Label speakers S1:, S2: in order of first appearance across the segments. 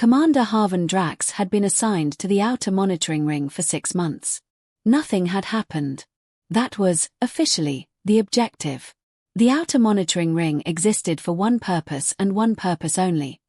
S1: Commander Harvan Drax had been assigned to the outer monitoring ring for 6 months. Nothing had happened. That was, officially, the objective. The outer monitoring ring existed for one purpose and one purpose only: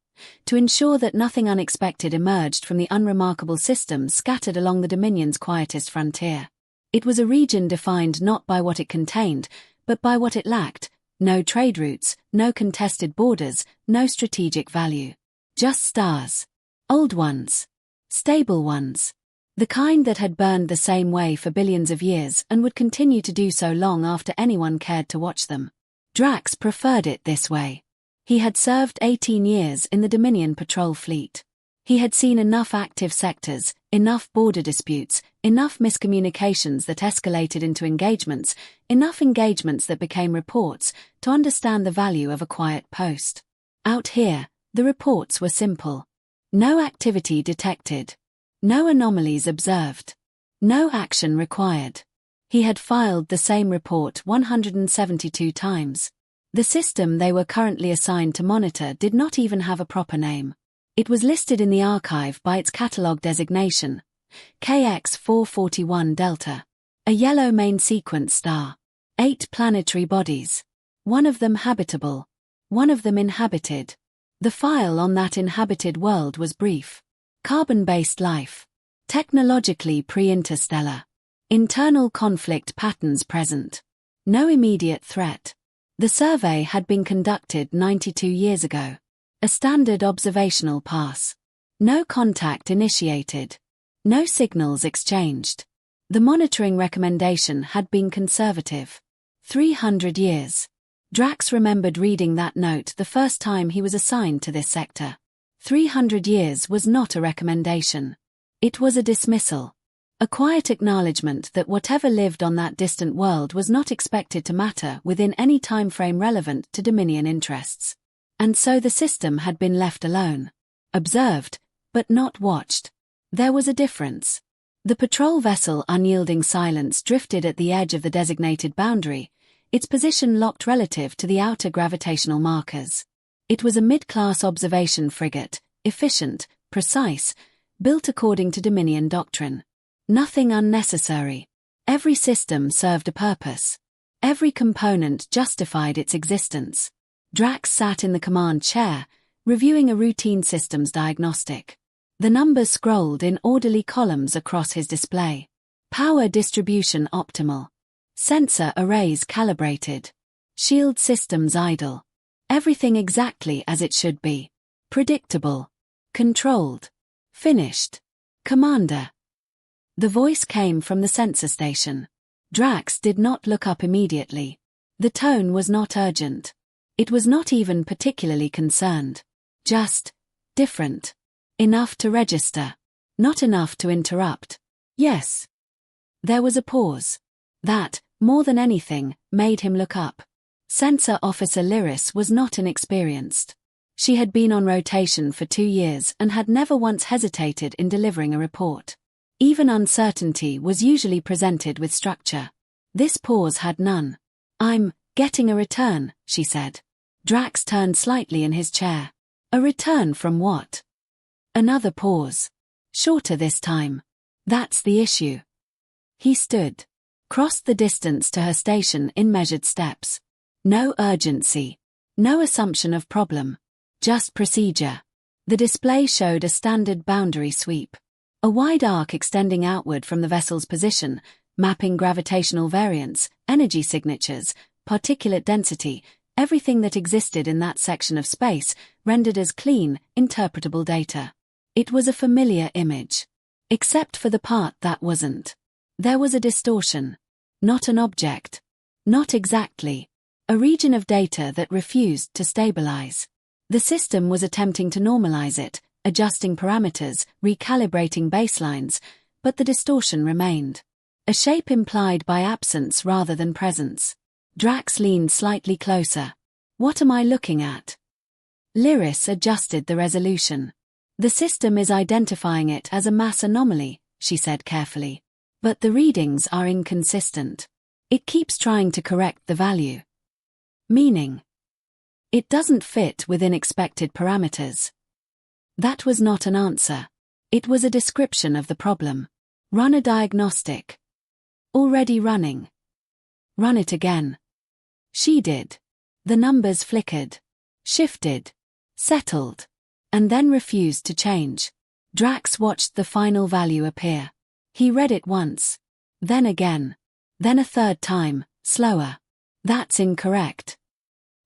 S1: to ensure that nothing unexpected emerged from the unremarkable systems scattered along the Dominion's quietest frontier. It was a region defined not by what it contained, but by what it lacked: no trade routes, no contested borders, no strategic value. Just stars. Old ones. Stable ones. The kind that had burned the same way for billions of years and would continue to do so long after anyone cared to watch them. Drax preferred it this way. He had served 18 years in the Dominion patrol fleet. He had seen enough active sectors, enough border disputes, enough miscommunications that escalated into engagements, enough engagements that became reports, to understand the value of a quiet post. Out here, the reports were simple. No activity detected. No anomalies observed. No action required. He had filed the same report 172 times. The system they were currently assigned to monitor did not even have a proper name. It was listed in the archive by its catalog designation, KX-441 Delta. A yellow main sequence star. 8 planetary bodies. One of them habitable. One of them inhabited. The file on that inhabited world was brief. Carbon-based life. Technologically pre-interstellar. Internal conflict patterns present. No immediate threat. The survey had been conducted 92 years ago. A standard observational pass. No contact initiated. No signals exchanged. The monitoring recommendation had been conservative. 300 years. Drax remembered reading that note the first time he was assigned to this sector. 300 years was not a recommendation. It was a dismissal. A quiet acknowledgement that whatever lived on that distant world was not expected to matter within any time frame relevant to Dominion interests. And so the system had been left alone. Observed, but not watched. There was a difference. The patrol vessel unyielding silence drifted at the edge of the designated boundary, its position locked relative to the outer gravitational markers. It was a mid-class observation frigate, efficient, precise, built according to Dominion doctrine. Nothing unnecessary. Every system served a purpose. Every component justified its existence. Drax sat in the command chair, reviewing a routine systems diagnostic. The numbers scrolled in orderly columns across his display. Power distribution optimal. Sensor arrays calibrated. Shield systems idle. Everything exactly as it should be. Predictable. Controlled. Finished. Commander. The voice came from the sensor station. Drax did not look up immediately. The tone was not urgent. It was not even particularly concerned. Just different. Enough to register. Not enough to interrupt. Yes. There was a pause. That, more than anything, made him look up. Sensor Officer Lyris was not inexperienced. She had been on rotation for 2 years and had never once hesitated in delivering a report. Even uncertainty was usually presented with structure. This pause had none. "I'm getting a return," she said. Drax turned slightly in his chair. A return from what? Another pause. Shorter this time. That's the issue. He stood. Crossed the distance to her station in measured steps. No urgency. No assumption of problem. Just procedure. The display showed a standard boundary sweep. A wide arc extending outward from the vessel's position, mapping gravitational variance, energy signatures, particulate density, everything that existed in that section of space, rendered as clean, interpretable data. It was a familiar image. Except for the part that wasn't. There was a distortion. Not an object. Not exactly. A region of data that refused to stabilize. The system was attempting to normalize it, adjusting parameters, recalibrating baselines, but the distortion remained. A shape implied by absence rather than presence. Drax leaned slightly closer. "What am I looking at?" Lyris adjusted the resolution. "The system is identifying it as a mass anomaly," she said carefully. "But the readings are inconsistent. It keeps trying to correct the value." Meaning? It doesn't fit within expected parameters. That was not an answer. It was a description of the problem. Run a diagnostic. Already running. Run it again. She did. The numbers flickered, shifted, settled, and then refused to change. Drax watched the final value appear. He read it once, then again, then a third time, slower. That's incorrect.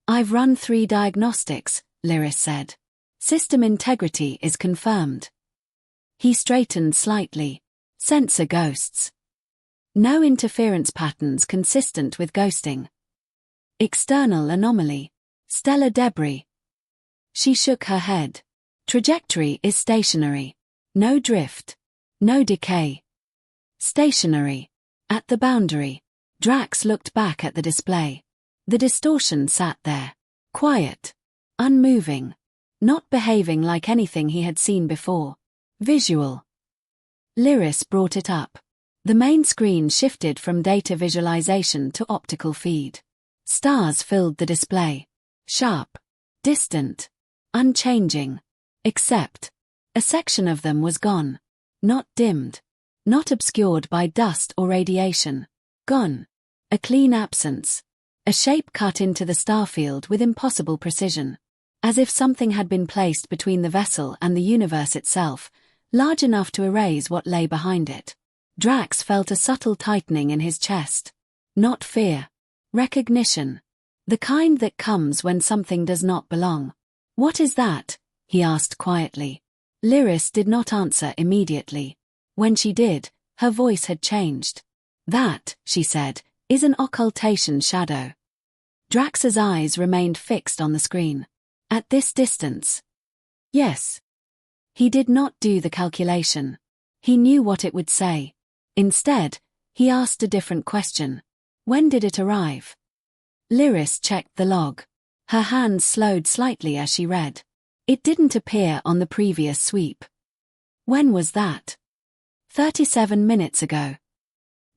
S1: I've run 3 diagnostics, Lyris said. System integrity is confirmed. He straightened slightly. Sensor ghosts. No interference patterns consistent with ghosting. External anomaly. Stellar debris. She shook her head. Trajectory is stationary. No drift. No decay. Stationary. At the boundary. Drax looked back at the display. The distortion sat there. Quiet. Unmoving. Not behaving like anything he had seen before. Visual. Lyris brought it up. The main screen shifted from data visualization to optical feed. Stars filled the display. Sharp. Distant. Unchanging. Except, a section of them was gone. Not dimmed. Not obscured by dust or radiation. Gone. A clean absence. A shape cut into the starfield with impossible precision. As if something had been placed between the vessel and the universe itself, large enough to erase what lay behind it. Drax felt a subtle tightening in his chest. Not fear. Recognition. The kind that comes when something does not belong. What is that? He asked quietly. Lyris did not answer immediately. When she did, her voice had changed. That, she said, is an occultation shadow. Drax's eyes remained fixed on the screen. At this distance? Yes. He did not do the calculation. He knew what it would say. Instead, he asked a different question. When did it arrive? Lyris checked the log. Her hands slowed slightly as she read. It didn't appear on the previous sweep. When was that? 37 minutes ago.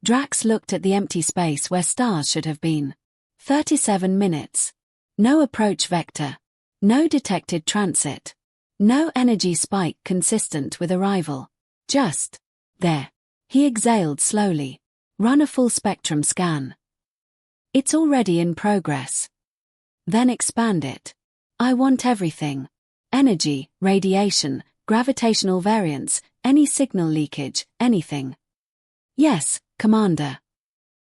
S1: Drax looked at the empty space where stars should have been. 37 minutes. No approach vector. No detected transit. No energy spike consistent with arrival. Just there. He exhaled slowly. Run a full spectrum scan. It's already in progress. Then expand it. I want everything. Energy, radiation, gravitational variance, any signal leakage, anything. Yes, Commander.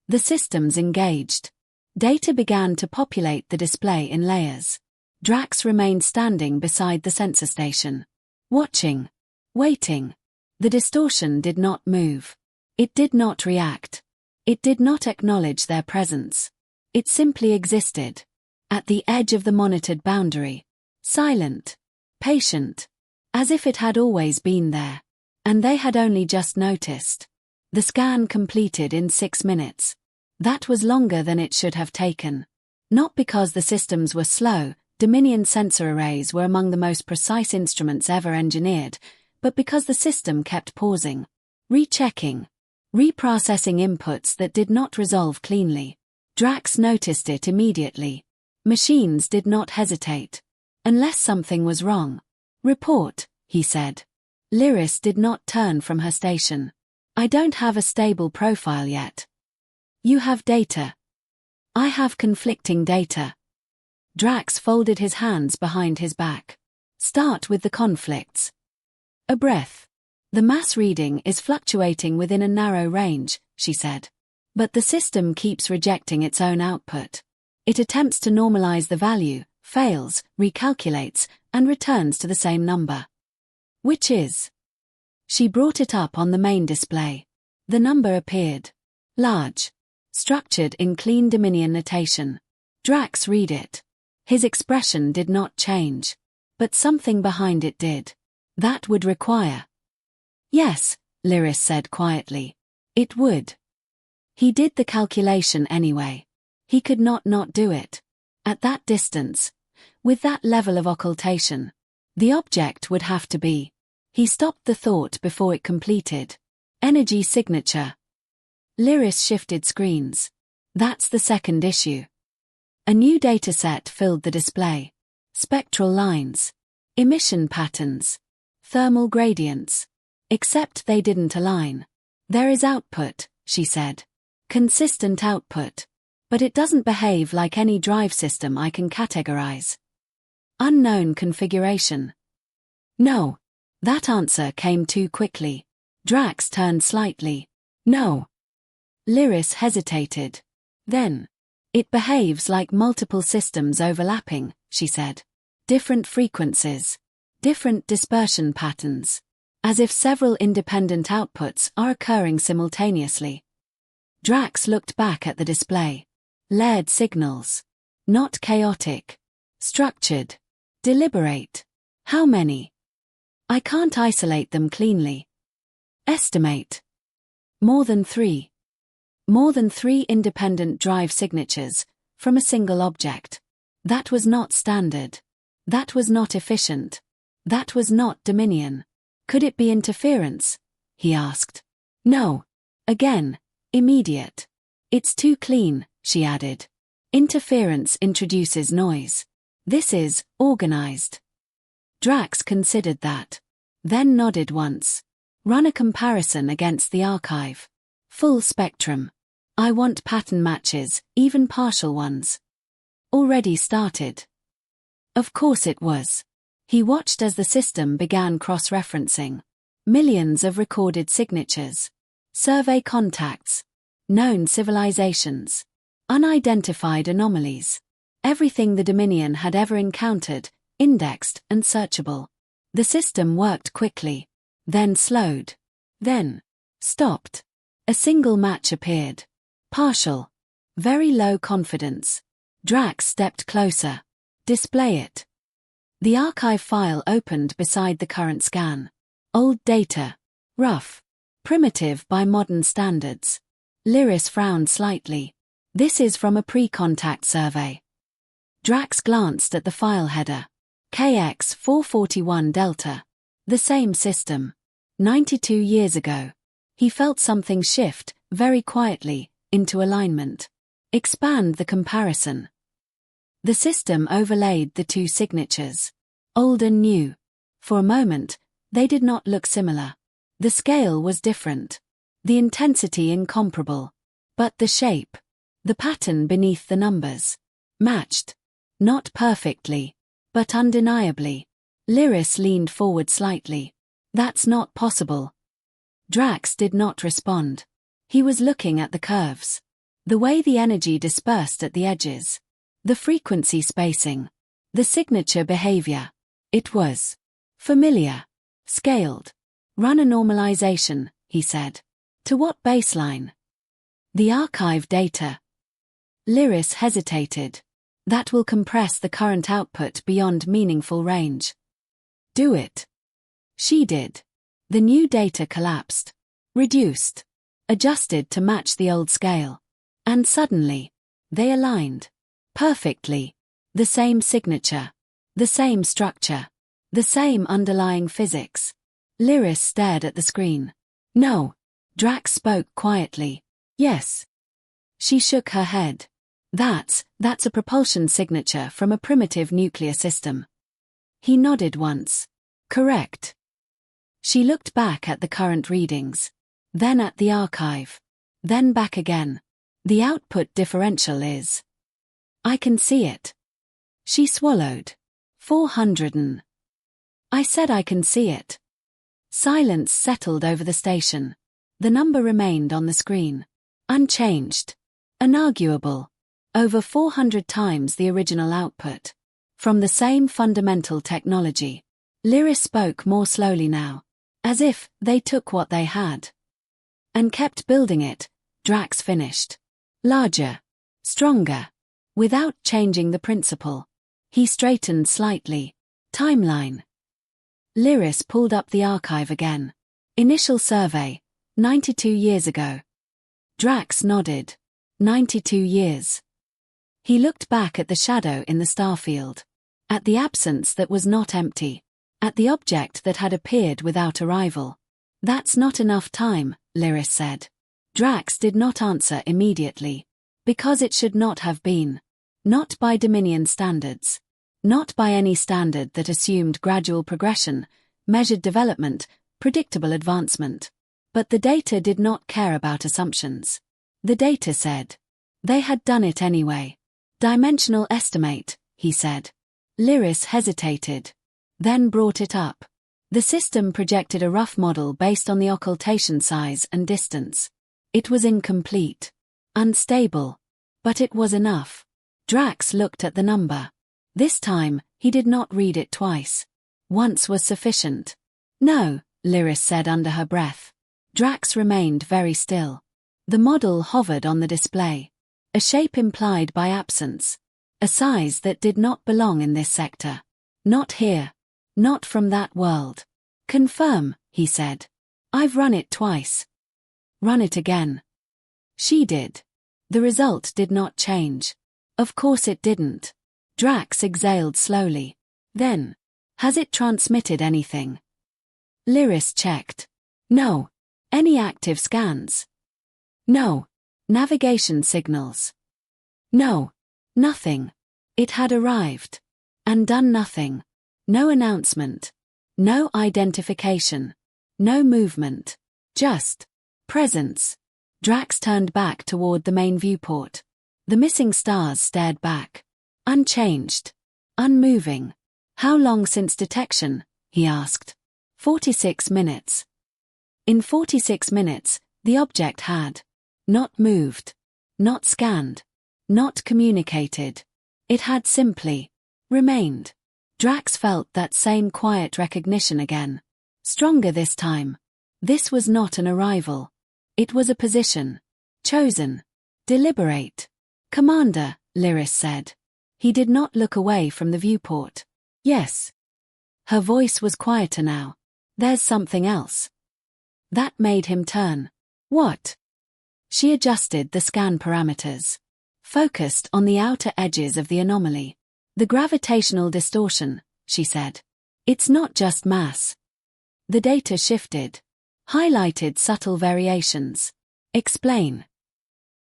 S1: The systems engaged. Data began to populate the display in layers. Drax remained standing beside the sensor station. Watching. Waiting. The distortion did not move. It did not react. It did not acknowledge their presence. It simply existed. At the edge of the monitored boundary. Silent. Patient. As if it had always been there. And they had only just noticed. The scan completed in 6 minutes. That was longer than it should have taken. Not because the systems were slow, Dominion sensor arrays were among the most precise instruments ever engineered, but because the system kept pausing, rechecking, reprocessing inputs that did not resolve cleanly. Drax noticed it immediately. Machines did not hesitate. Unless something was wrong. Report, he said. Lyris did not turn from her station. I don't have a stable profile yet. You have data. I have conflicting data. Drax folded his hands behind his back. Start with the conflicts. A breath. The mass reading is fluctuating within a narrow range, she said. But the system keeps rejecting its own output. It attempts to normalize the value, fails, recalculates, and returns to the same number. Which is? She brought it up on the main display. The number appeared. Large. Structured in clean Dominion notation. Drax read it. His expression did not change. But something behind it did. That would require. Yes, Lyris said quietly. It would. He did the calculation anyway. He could not do it. At that distance. With that level of occultation. The object would have to be. He stopped the thought before it completed. Energy signature. Lyris shifted screens. That's the second issue. A new dataset filled the display. Spectral lines. Emission patterns. Thermal gradients. Except they didn't align. There is output, she said. Consistent output. But it doesn't behave like any drive system I can categorize. Unknown configuration. No. That answer came too quickly. Drax turned slightly. No. Lyris hesitated. Then. It behaves like multiple systems overlapping, she said. Different frequencies. Different dispersion patterns. As if several independent outputs are occurring simultaneously. Drax looked back at the display. Layered signals. Not chaotic. Structured. Deliberate. How many? I can't isolate them cleanly. Estimate. More than 3. More than 3 independent drive signatures, from a single object. That was not standard. That was not efficient. That was not Dominion. Could it be interference? He asked. No. Again. Immediate. It's too clean, she added. Interference introduces noise. This is organized. Drax considered that. Then nodded once. Run a comparison against the archive. Full spectrum. I want pattern matches, even partial ones. Already started. Of course it was. He watched as the system began cross-referencing. Millions of recorded signatures. Survey contacts. Known civilizations. Unidentified anomalies. Everything the Dominion had ever encountered, indexed and searchable. The system worked quickly. Then slowed. Then stopped. A single match appeared. Partial. Very low confidence. Drax stepped closer. Display it. The archive file opened beside the current scan. Old data. Rough. Primitive by modern standards. Lyris frowned slightly. This is from a pre-contact survey. Drax glanced at the file header. KX-441 Delta. The same system. 92 years ago. He felt something shift, very quietly, into alignment. Expand the comparison. The system overlaid the 2 signatures. Old and new. For a moment, they did not look similar. The scale was different. The intensity incomparable. But the shape. The pattern beneath the numbers. Matched. Not perfectly. But undeniably. Lyris leaned forward slightly. That's not possible. Drax did not respond. He was looking at the curves. The way the energy dispersed at the edges. The frequency spacing. The signature behavior. It was familiar. Scaled. Run a normalization, he said. To what baseline? The archive data. Lyris hesitated. That will compress the current output beyond meaningful range. Do it. She did. The new data collapsed. Reduced. Adjusted to match the old scale. And suddenly, they aligned. Perfectly. The same signature. The same structure. The same underlying physics. Lyris stared at the screen. No. Drax spoke quietly. Yes. She shook her head. That's a propulsion signature from a primitive nuclear system. He nodded once. Correct. She looked back at the current readings. Then at the archive. Then back again. The output differential is. I can see it. She swallowed. 400 I said I can see it. Silence settled over the station. The number remained on the screen. Unchanged. Unarguable. Over 400 times the original output. From the same fundamental technology. Lyris spoke more slowly now. As if they took what they had. And kept building it, Drax finished. Larger. Stronger. Without changing the principle. He straightened slightly. Timeline. Lyris pulled up the archive again. Initial survey. 92 years ago. Drax nodded. 92 years. He looked back at the shadow in the starfield. At the absence that was not empty. At the object that had appeared without arrival. That's not enough time, Lyris said. Drax did not answer immediately. Because it should not have been. Not by Dominion standards. Not by any standard that assumed gradual progression, measured development, predictable advancement. But the data did not care about assumptions. The data said. They had done it anyway. Dimensional estimate, he said. Lyris hesitated. Then brought it up. The system projected a rough model based on the occultation size and distance. It was incomplete. Unstable. But it was enough. Drax looked at the number. This time, he did not read it twice. Once was sufficient. No, Lyris said under her breath. Drax remained very still. The model hovered on the display. A shape implied by absence. A size that did not belong in this sector. Not here. Not from that world. Confirm, he said. I've run it twice. Run it again. She did. The result did not change. Of course it didn't. Drax exhaled slowly. Then, has it transmitted anything? Lyris checked. No. Any active scans? No. Navigation signals? No. Nothing. It had arrived. And done nothing. No announcement. No identification. No movement. Just presence. Drax turned back toward the main viewport. The missing stars stared back. Unchanged. Unmoving. How long since detection? He asked. 46 minutes. In 46 minutes, the object had not moved, not scanned, not communicated. It had simply remained. Drax felt that same quiet recognition again. Stronger this time. This was not an arrival. It was a position. Chosen. Deliberate. Commander, Lyris said. He did not look away from the viewport. Yes. Her voice was quieter now. There's something else. That made him turn. What? She adjusted the scan parameters. Focused on the outer edges of the anomaly. The gravitational distortion, she said. It's not just mass. The data shifted. Highlighted subtle variations. Explain.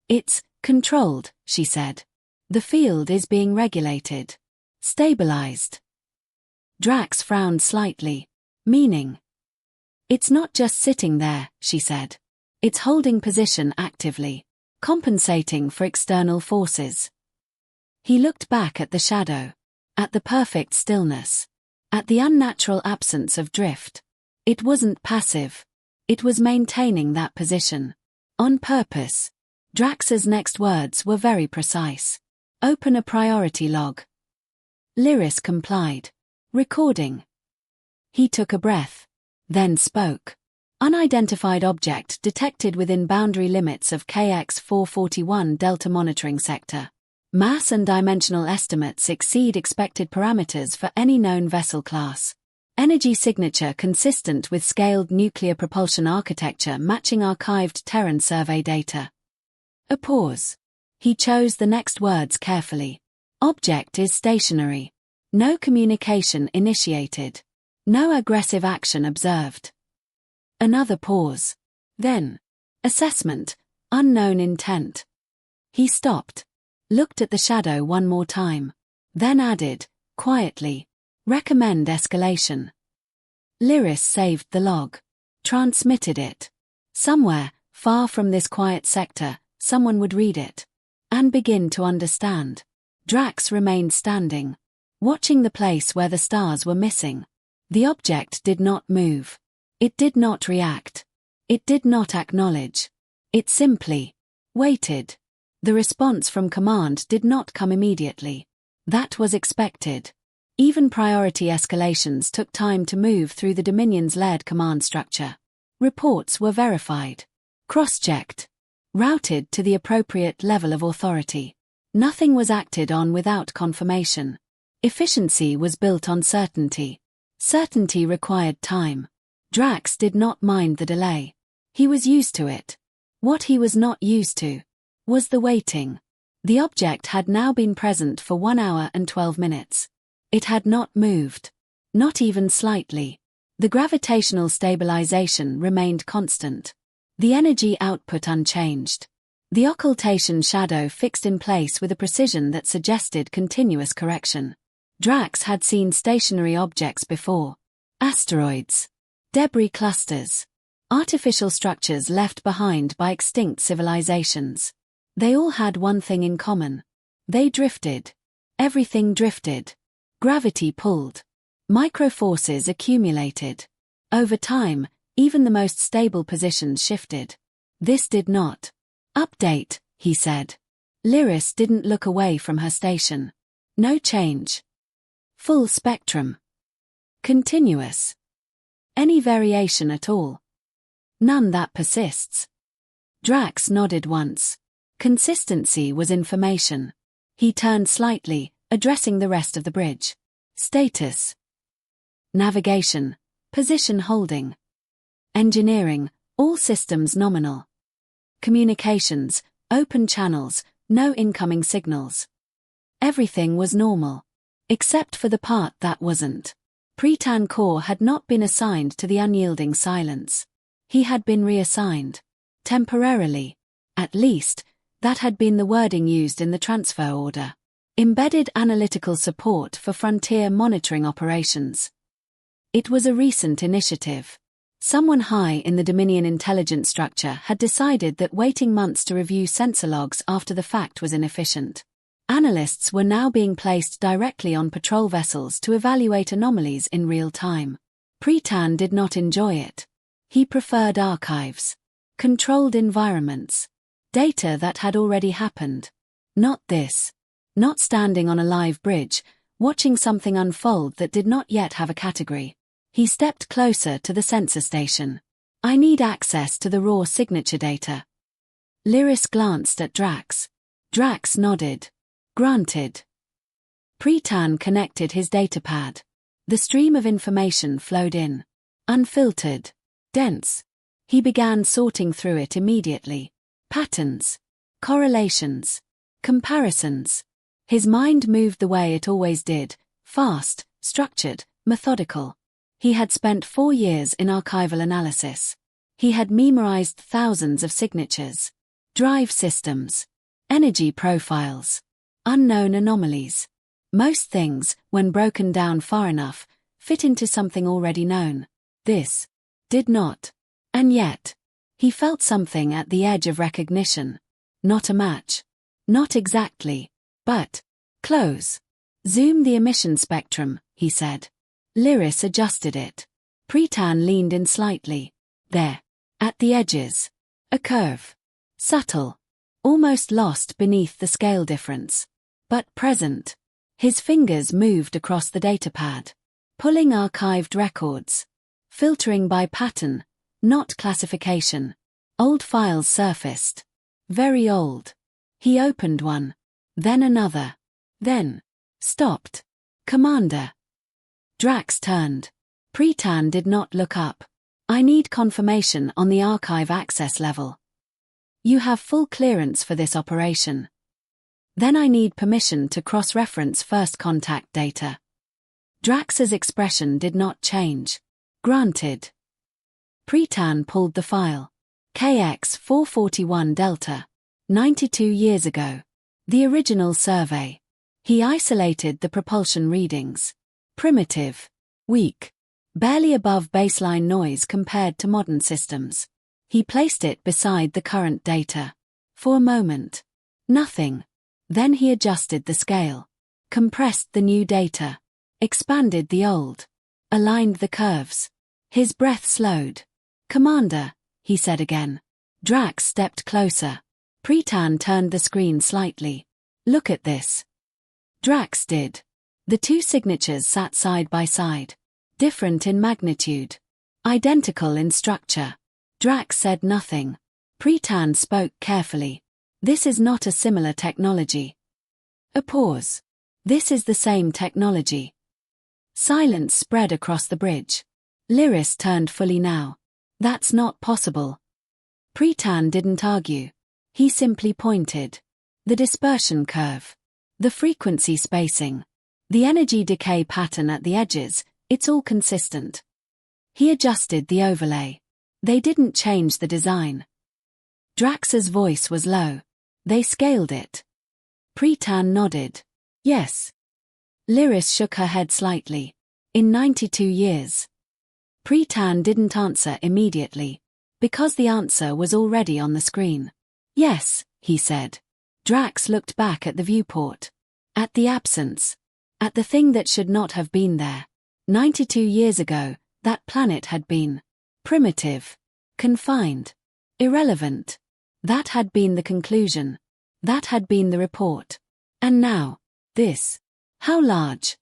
S1: It's controlled, she said. The field is being regulated. Stabilized. Drax frowned slightly. Meaning? It's not just sitting there, she said. It's holding position actively. Compensating for external forces. He looked back at the shadow. At the perfect stillness. At the unnatural absence of drift. It wasn't passive. It was maintaining that position. On purpose. Drax's next words were very precise. Open a priority log. Lyris complied. Recording. He took a breath. Then spoke. Unidentified object detected within boundary limits of KX-441 Delta monitoring sector. Mass and dimensional estimates exceed expected parameters for any known vessel class. Energy signature consistent with scaled nuclear propulsion architecture matching archived Terran survey data. A pause. He chose the next words carefully. Object is stationary. No communication initiated. No aggressive action observed. Another pause. Then. Assessment. Unknown intent. He stopped. Looked at the shadow one more time. Then added, quietly. Recommend escalation. Lyris saved the log. Transmitted it. Somewhere, far from this quiet sector, someone would read it. And begin to understand. Drax remained standing. Watching the place where the stars were missing. The object did not move. It did not react. It did not acknowledge. It simply waited. The response from command did not come immediately. That was expected. Even priority escalations took time to move through the Dominion's layered command structure. Reports were verified. Cross-checked. Routed to the appropriate level of authority. Nothing was acted on without confirmation. Efficiency was built on certainty. Certainty required time. Drax did not mind the delay. He was used to it. What he was not used to was the waiting. The object had now been present for 1 hour and 12 minutes. It had not moved. Not even slightly. The gravitational stabilization remained constant. The energy output unchanged. The occultation shadow fixed in place with a precision that suggested continuous correction. Drax had seen stationary objects before. Asteroids. Debris clusters. Artificial structures left behind by extinct civilizations. They all had one thing in common. They drifted. Everything drifted. Gravity pulled. Microforces accumulated. Over time, even the most stable positions shifted. This did not. Update, he said. Lyris didn't look away from her station. No change. Full spectrum. Continuous. Any variation at all? None that persists. Drax nodded once. Consistency was information. He turned slightly, addressing the rest of the bridge. Status. Navigation. Position holding. Engineering. All systems nominal. Communications. Open channels. No incoming signals. Everything was normal. Except for the part that wasn't. Pretan Core had not been assigned to the unyielding silence. He had been reassigned. Temporarily. At least, that had been the wording used in the transfer order. Embedded analytical support for frontier monitoring operations. It was a recent initiative. Someone high in the Dominion intelligence structure had decided that waiting months to review sensor logs after the fact was inefficient. Analysts were now being placed directly on patrol vessels to evaluate anomalies in real time. Pretan did not enjoy it. He preferred archives. Controlled environments. Data that had already happened. Not this. Not standing on a live bridge, watching something unfold that did not yet have a category. He stepped closer to the sensor station. I need access to the raw signature data. Lyris glanced at Drax. Drax nodded. Granted. Pretan connected his datapad. The stream of information flowed in. Unfiltered. Dense. He began sorting through it immediately. Patterns. Correlations. Comparisons. His mind moved the way it always did, fast, structured, methodical. He had spent 4 years in archival analysis. He had memorized thousands of signatures. Drive systems. Energy profiles. Unknown anomalies. Most things, when broken down far enough, fit into something already known. This did not. And yet, he felt something at the edge of recognition. Not a match. Not exactly. But, close. Zoom the emission spectrum, he said. Lyris adjusted it. Pretan leaned in slightly. There. At the edges. A curve. Subtle. Almost lost beneath the scale difference. But present. His fingers moved across the datapad. Pulling archived records. Filtering by pattern, not classification. Old files surfaced. Very old. He opened one. Then another. Then. Stopped. Commander. Drax turned. Pretan did not look up. I need confirmation on the archive access level. You have full clearance for this operation. Then I need permission to cross-reference first contact data. Drax's expression did not change. Granted. Pretan pulled the file. KX-441 Delta. 92 years ago. The original survey. He isolated the propulsion readings. Primitive. Weak. Barely above baseline noise compared to modern systems. He placed it beside the current data. For a moment. Nothing. Then he adjusted the scale. Compressed the new data. Expanded the old. Aligned the curves. His breath slowed. Commander, he said again. Drax stepped closer. Pretan turned the screen slightly. Look at this. Drax did. The two signatures sat side by side. Different in magnitude. Identical in structure. Drax said nothing. Pretan spoke carefully. This is not a similar technology. A pause. This is the same technology. Silence spread across the bridge. Lyris turned fully now. That's not possible. Pretan didn't argue. He simply pointed. The dispersion curve. The frequency spacing. The energy decay pattern at the edges, it's all consistent. He adjusted the overlay. They didn't change the design. Drax's voice was low. They scaled it. Pretan nodded. Yes. Lyris shook her head slightly. In 92 years. Pritan didn't answer immediately, because the answer was already on the screen. Yes, he said. Drax looked back at the viewport. At the absence. At the thing that should not have been there. 92 years ago, that planet had been primitive, confined, irrelevant. That had been the conclusion. That had been the report. And now, this. How large?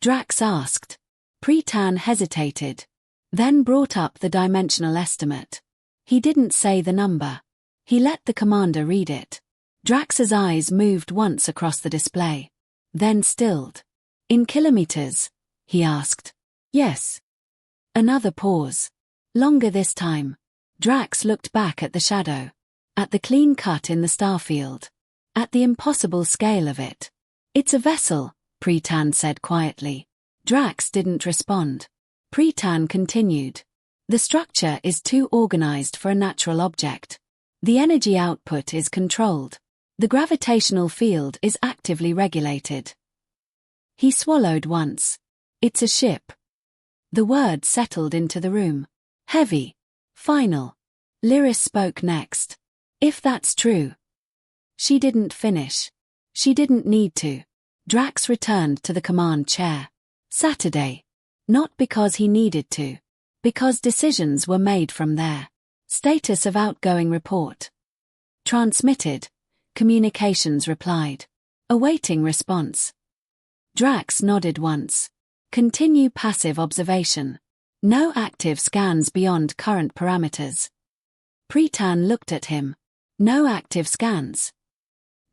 S1: Drax asked. Pritan hesitated, then brought up the dimensional estimate. He didn't say the number. He let the commander read it. Drax's eyes moved once across the display, then stilled. In kilometers? He asked. Yes. Another pause. Longer this time. Drax looked back at the shadow. At the clean cut in the starfield. At the impossible scale of it. It's a vessel, Pritan said quietly. Drax didn't respond. Pritan continued. The structure is too organized for a natural object. The energy output is controlled. The gravitational field is actively regulated. He swallowed once. It's a ship. The word settled into the room. Heavy. Final. Lyris spoke next. If that's true. She didn't finish. She didn't need to. Drax returned to the command chair. Saturday. Not because he needed to. Because decisions were made from there. Status of outgoing report. Transmitted. Communications replied. Awaiting response. Drax nodded once. Continue passive observation. No active scans beyond current parameters. Pritan looked at him. No active scans.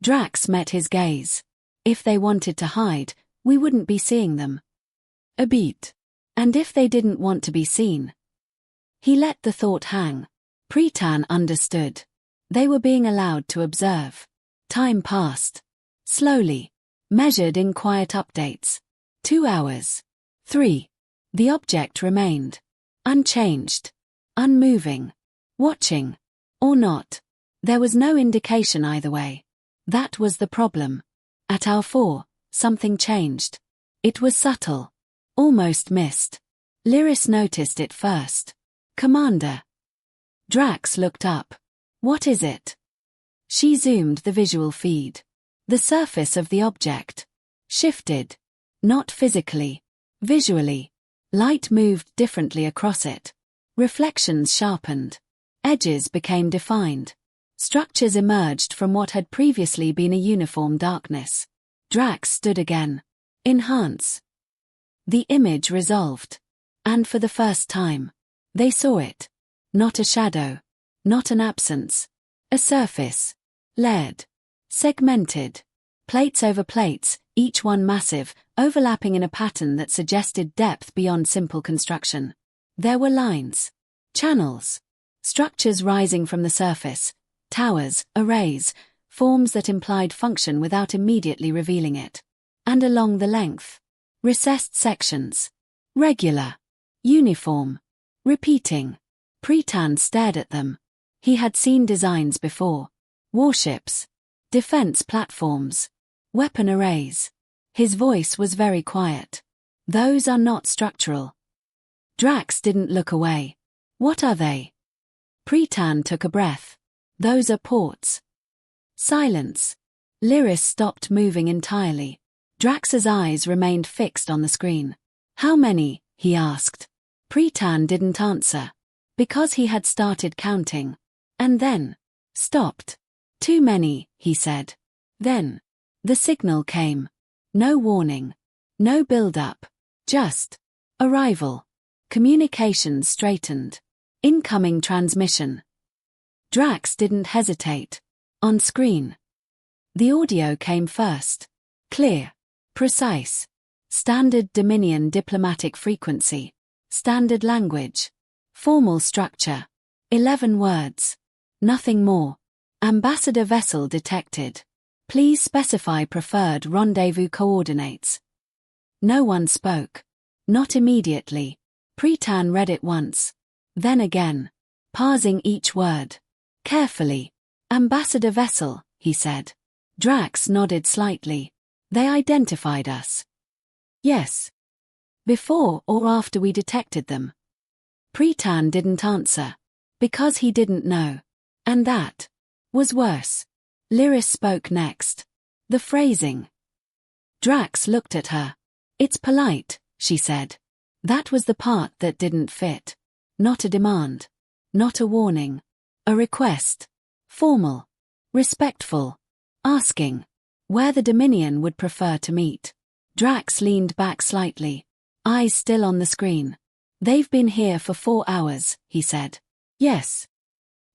S1: Drax met his gaze. If they wanted to hide, we wouldn't be seeing them. A beat. And if they didn't want to be seen? He let the thought hang. Pritan understood. They were being allowed to observe. Time passed. Slowly. Measured in quiet updates. 2 hours. 3. The object remained. Unchanged. Unmoving. Watching. Or not. There was no indication either way. That was the problem. At hour 4, something changed. It was subtle. Almost missed. Lyris noticed it first. Commander. Drax looked up. What is it? She zoomed the visual feed. The surface of the object. Shifted. Not physically. Visually. Light moved differently across it. Reflections sharpened. Edges became defined. Structures emerged from what had previously been a uniform darkness. Drax stood again. Enhance. The image resolved. And for the first time, they saw it. Not a shadow. Not an absence. A surface. Layered. Segmented. Plates over plates, each one massive, overlapping in a pattern that suggested depth beyond simple construction. There were lines. Channels. Structures rising from the surface. Towers, arrays, forms that implied function without immediately revealing it. And along the length. Recessed sections. Regular. Uniform. Repeating. Pritan stared at them. He had seen designs before. Warships. Defense platforms. Weapon arrays. His voice was very quiet. Those are not structural. Drax didn't look away. What are they? Pritan took a breath. Those are ports. Silence. Lyris stopped moving entirely. Drax's eyes remained fixed on the screen. How many? He asked. Pritan didn't answer. Because he had started counting. And then stopped. Too many, he said. Then the signal came. No warning. No build-up. Just arrival. Communications straightened. Incoming transmission. Drax didn't hesitate. On screen. The audio came first. Clear. Precise. Standard Dominion diplomatic frequency. Standard language. Formal structure. 11 words. Nothing more. Ambassador vessel detected. Please specify preferred rendezvous coordinates. No one spoke. Not immediately. Pritan read it once. Then again. Parsing each word. Carefully. Ambassador vessel, he said. Drax nodded slightly. They identified us. Yes. Before or after we detected them? Pritan didn't answer. Because he didn't know. And that was worse. Lyris spoke next. The phrasing. Drax looked at her. It's polite, she said. That was the part that didn't fit. Not a demand. Not a warning. A request. Formal. Respectful. Asking. Where the Dominion would prefer to meet. Drax leaned back slightly. Eyes still on the screen. They've been here for 4 hours, he said. Yes.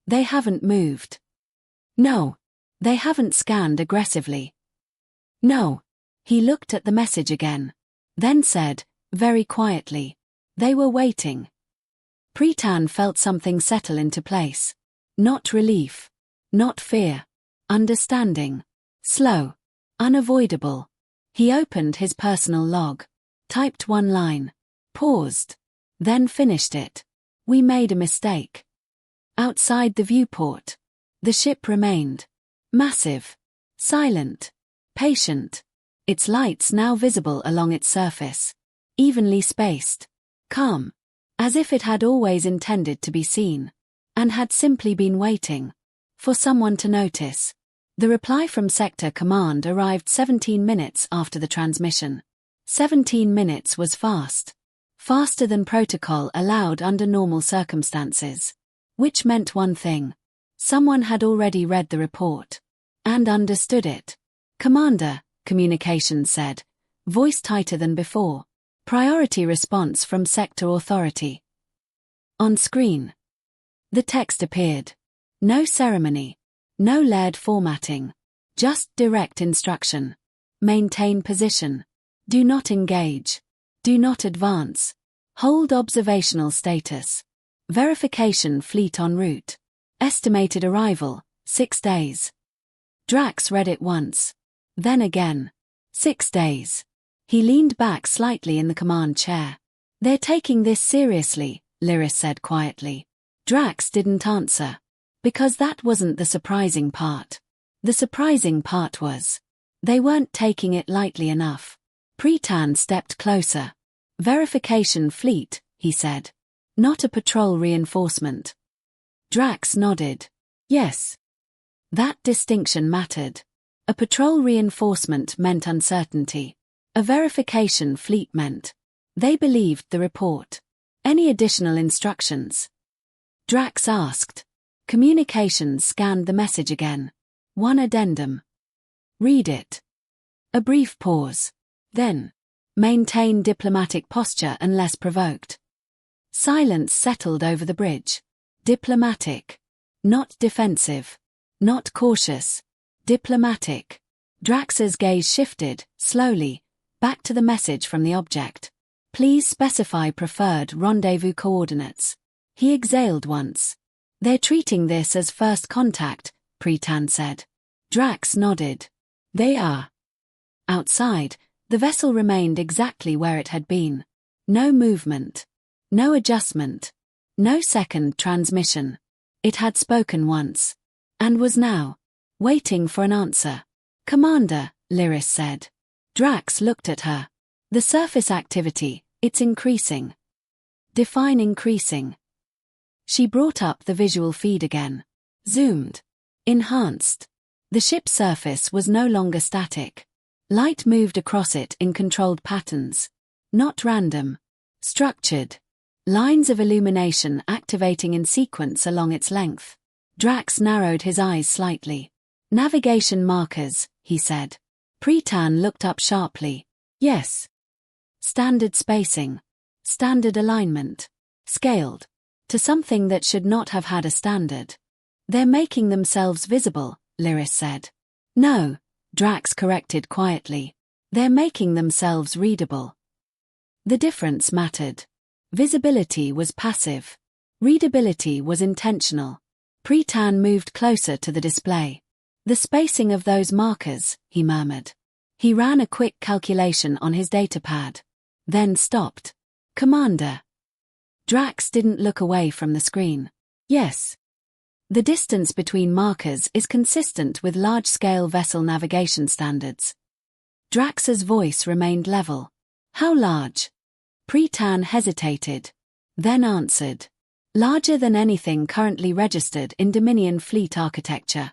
S1: They haven't moved. No. They haven't scanned aggressively. No. He looked at the message again. Then said, very quietly. They were waiting. Pritan felt something settle into place. Not relief. Not fear. Understanding. Slow. Unavoidable. He opened his personal log. Typed one line. Paused. Then finished it. We made a mistake. Outside the viewport. The ship remained. Massive. Silent. Patient. Its lights now visible along its surface. Evenly spaced. Calm. As if it had always intended to be seen. And had simply been waiting. For someone to notice. The reply from Sector Command arrived 17 minutes after the transmission. 17 minutes was fast. Faster than protocol allowed under normal circumstances. Which meant one thing. Someone had already read the report. And understood it. Commander, communications said. Voice tighter than before. Priority response from Sector Authority. On screen. The text appeared. No ceremony. No layered formatting. Just direct instruction. Maintain position. Do not engage. Do not advance. Hold observational status. Verification fleet en route. Estimated arrival, 6 days. Drax read it once. Then again. 6 days. He leaned back slightly in the command chair. They're taking this seriously, Lyris said quietly. Drax didn't answer. Because that wasn't the surprising part. The surprising part was. They weren't taking it lightly enough. Pritan stepped closer. Verification fleet, he said. Not a patrol reinforcement. Drax nodded. Yes. That distinction mattered. A patrol reinforcement meant uncertainty. A verification fleet meant. They believed the report. Any additional instructions? Drax asked. Communications scanned the message again. One addendum. Read it. A brief pause. Then. Maintain diplomatic posture unless provoked. Silence settled over the bridge. Diplomatic. Not defensive. Not cautious. Diplomatic. Drax's gaze shifted, slowly, back to the message from the object. Please specify preferred rendezvous coordinates. He exhaled once. They're treating this as first contact, Pritan said. Drax nodded. They are. Outside, the vessel remained exactly where it had been. No movement. No adjustment. No second transmission. It had spoken once. And was now. Waiting for an answer. Commander, Lyris said. Drax looked at her. The surface activity, it's increasing. Define increasing. She brought up the visual feed again. Zoomed. Enhanced. The ship's surface was no longer static. Light moved across it in controlled patterns. Not random. Structured. Lines of illumination activating in sequence along its length. Drax narrowed his eyes slightly. Navigation markers, he said. Pritan looked up sharply. Yes. Standard spacing. Standard alignment. Scaled. To something that should not have had a standard. They're making themselves visible, Lyris said. No, Drax corrected quietly. They're making themselves readable. The difference mattered. Visibility was passive. Readability was intentional. Pritan moved closer to the display. The spacing of those markers, he murmured. He ran a quick calculation on his datapad. Then stopped. Commander. Drax didn't look away from the screen. Yes. The distance between markers is consistent with large-scale vessel navigation standards. Drax's voice remained level. How large? Pritan hesitated. then answered. Larger than anything currently registered in Dominion fleet architecture.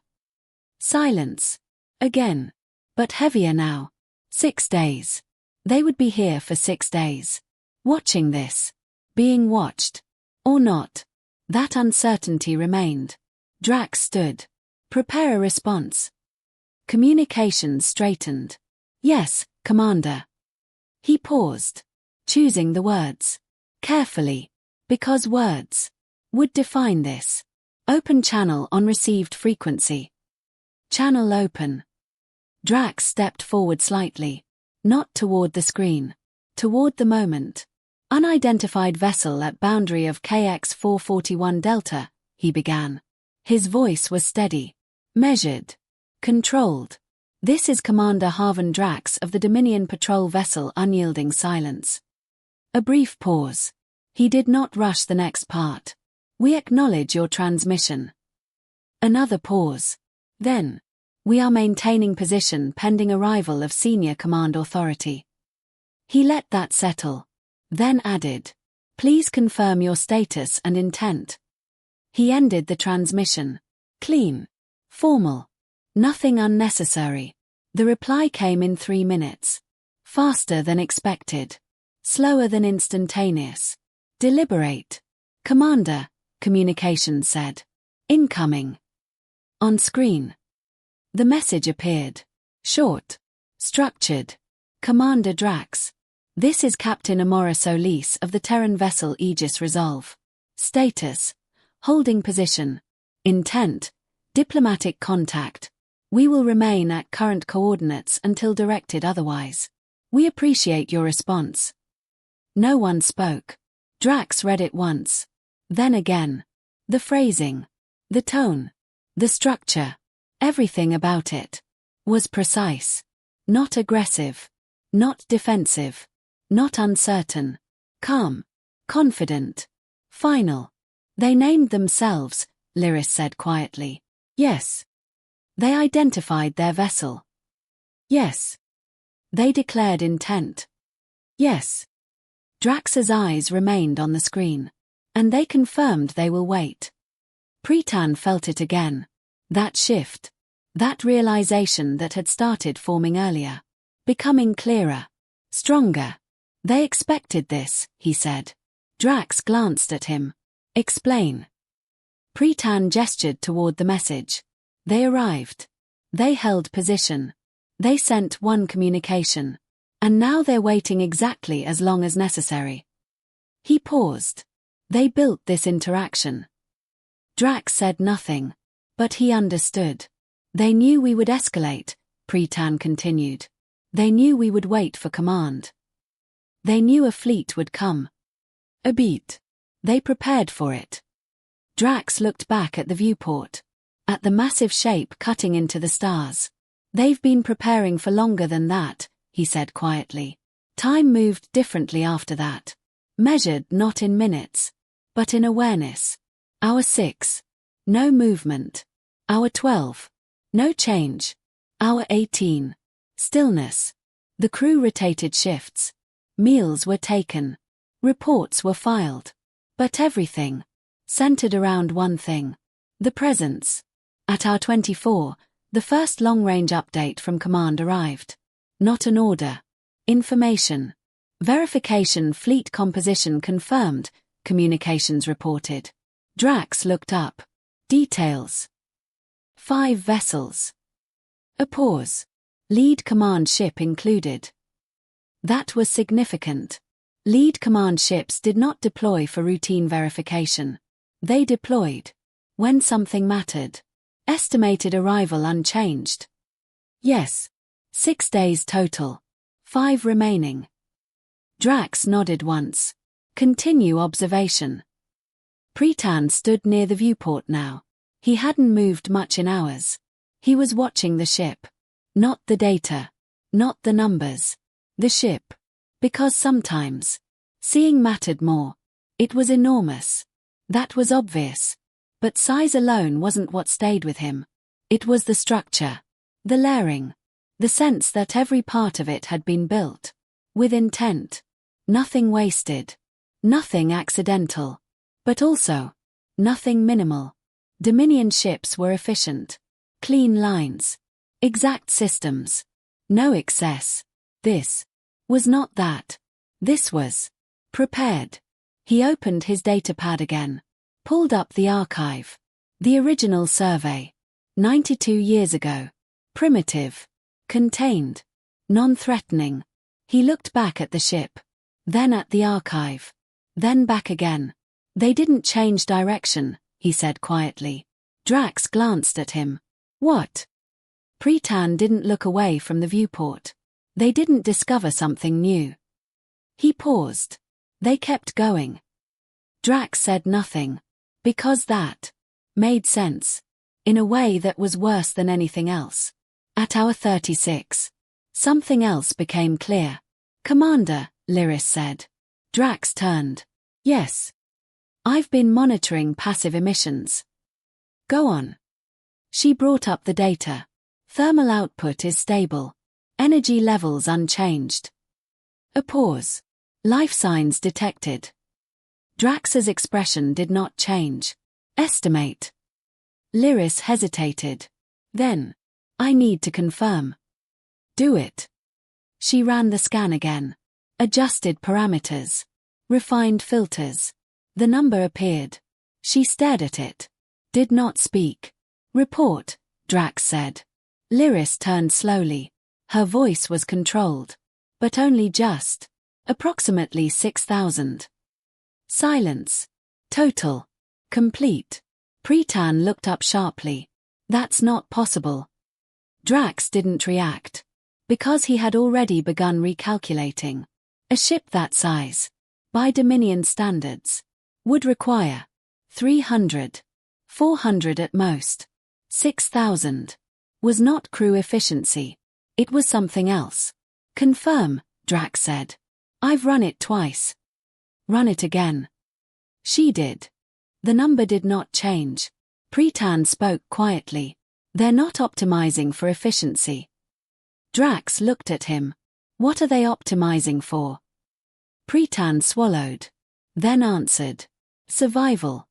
S1: Silence. Again. But heavier now. 6 days. They would be here for 6 days. Watching this. Being watched. Or not. That uncertainty remained. Drax stood. Prepare a response. Communications straightened. Yes, Commander. He paused. Choosing the words. Carefully. Because words would define this. Open channel on received frequency. Channel open. Drax stepped forward slightly. Not toward the screen. Toward the moment. Unidentified vessel at boundary of KX 441 Delta, he began. His voice was steady. Measured. Controlled. This is Commander Harvan Drax of the Dominion patrol vessel. Unyielding silence. A brief pause. He did not rush the next part. We acknowledge your transmission. Another pause. Then. We are maintaining position pending arrival of senior command authority. He let that settle. Then added. Please confirm your status and intent. He ended the transmission. Clean. Formal. Nothing unnecessary. The reply came in 3 minutes. Faster than expected. Slower than instantaneous. Deliberate. Commander, communications said. Incoming. On screen. The message appeared. Short. Structured. Commander Drax. This is Captain Amora Solis of the Terran vessel Aegis Resolve. Status. Holding position. Intent. Diplomatic contact. We will remain at current coordinates until directed otherwise. We appreciate your response. No one spoke. Drax read it once. Then again. The phrasing. The tone. The structure. Everything about it. Was precise. Not aggressive. Not defensive. Not uncertain. Calm. Confident. Final. They named themselves, Lyris said quietly. Yes. They identified their vessel. Yes. They declared intent. Yes. Drax's eyes remained on the screen. And they confirmed they will wait. Pretan felt it again. That shift. That realization that had started forming earlier. Becoming clearer. Stronger. They expected this, he said. Drax glanced at him. Explain. Pretan gestured toward the message. They arrived. They held position. They sent one communication. And now they're waiting exactly as long as necessary. He paused. They built this interaction. Drax said nothing. But he understood. They knew we would escalate, Pretan continued. They knew we would wait for command. They knew a fleet would come. A beat. They prepared for it. Drax looked back at the viewport. At the massive shape cutting into the stars. They've been preparing for longer than that, he said quietly. Time moved differently after that. Measured not in minutes. But in awareness. Hour 6. No movement. Hour 12. No change. Hour 18. Stillness. The crew rotated shifts. Meals were taken. Reports were filed. But everything centered around one thing. The presence. At hour 24, the first long-range update from command arrived. Not an order. Information. Verification. Fleet composition confirmed, communications reported. Drax looked up. Details. 5 vessels. A pause. Lead command ship included. That was significant. Lead command ships did not deploy for routine verification. They deployed when something mattered. Estimated arrival unchanged. Yes. 6 days total. 5 remaining. Drax nodded once. Continue observation. Pretan stood near the viewport now. He hadn't moved much in hours. He was watching the ship. Not the data. Not the numbers. The ship. Because sometimes seeing mattered more. It was enormous. That was obvious. But size alone wasn't what stayed with him. It was the structure. The layering. The sense that every part of it had been built. With intent. Nothing wasted. Nothing accidental. But also, nothing minimal. Dominion ships were efficient. Clean lines. Exact systems. No excess. This was not that. This was prepared. He opened his datapad again. Pulled up the archive. The original survey. 92 years ago. Primitive. Contained. Non-threatening. He looked back at the ship. Then at the archive. Then back again. They didn't change direction, he said quietly. Drax glanced at him. What? Pretan didn't look away from the viewport. They didn't discover something new. He paused. They kept going. Drax said nothing. Because that made sense. In a way that was worse than anything else. At hour 36. Something else became clear. Commander, Lyris said. Drax turned. Yes. I've been monitoring passive emissions. Go on. She brought up the data. Thermal output is stable. Energy levels unchanged. A pause. Life signs detected. Drax's expression did not change. Estimate. Lyris hesitated. Then, I need to confirm. Do it. She ran the scan again. Adjusted parameters. Refined filters. The number appeared. She stared at it. Did not speak. Report, Drax said. Lyris turned slowly. Her voice was controlled. But only just. Approximately 6,000. Silence. Total. Complete. Pretan looked up sharply. That's not possible. Drax didn't react. Because he had already begun recalculating. A ship that size, by Dominion standards, would require 300, 400 at most. 6,000 was not crew efficiency. It was something else. Confirm, Drax said. I've run it twice. Run it again. She did. The number did not change. Pretan spoke quietly. They're not optimizing for efficiency. Drax looked at him. What are they optimizing for? Pretan swallowed. Then answered. Survival.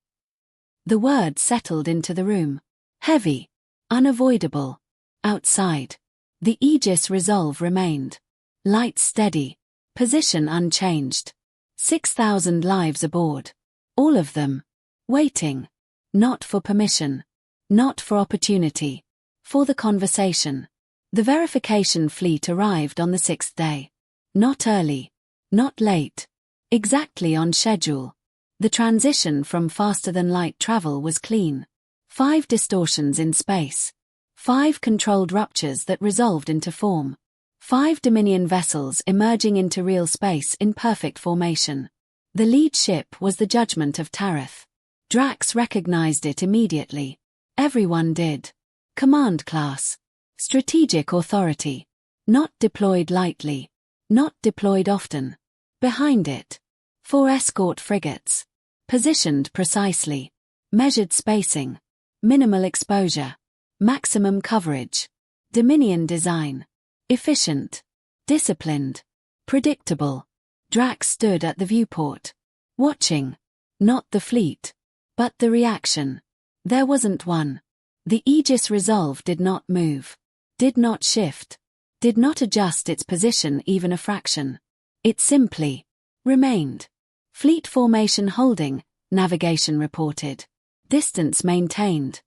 S1: The word settled into the room. Heavy. Unavoidable. Outside. The Aegis resolve remained. Light steady. Position unchanged. 6,000 lives aboard. All of them. Waiting. Not for permission. Not for opportunity. For the conversation. The verification fleet arrived on the 6th day. Not early. Not late. Exactly on schedule. The transition from faster-than-light travel was clean. 5 distortions in space. 5 controlled ruptures that resolved into form. 5 Dominion vessels emerging into real space in perfect formation. The lead ship was the Judgment of Tarath. Drax recognized it immediately. Everyone did. Command class. Strategic authority. Not deployed lightly. Not deployed often. Behind it. 4 escort frigates. Positioned precisely. Measured spacing. Minimal exposure. Maximum coverage. Dominion design. Efficient. Disciplined. Predictable. Drax stood at the viewport. Watching. Not the fleet. But the reaction. There wasn't one. The Aegis resolve did not move. Did not shift. Did not adjust its position even a fraction. It simply remained. Fleet formation holding, navigation reported. Distance maintained.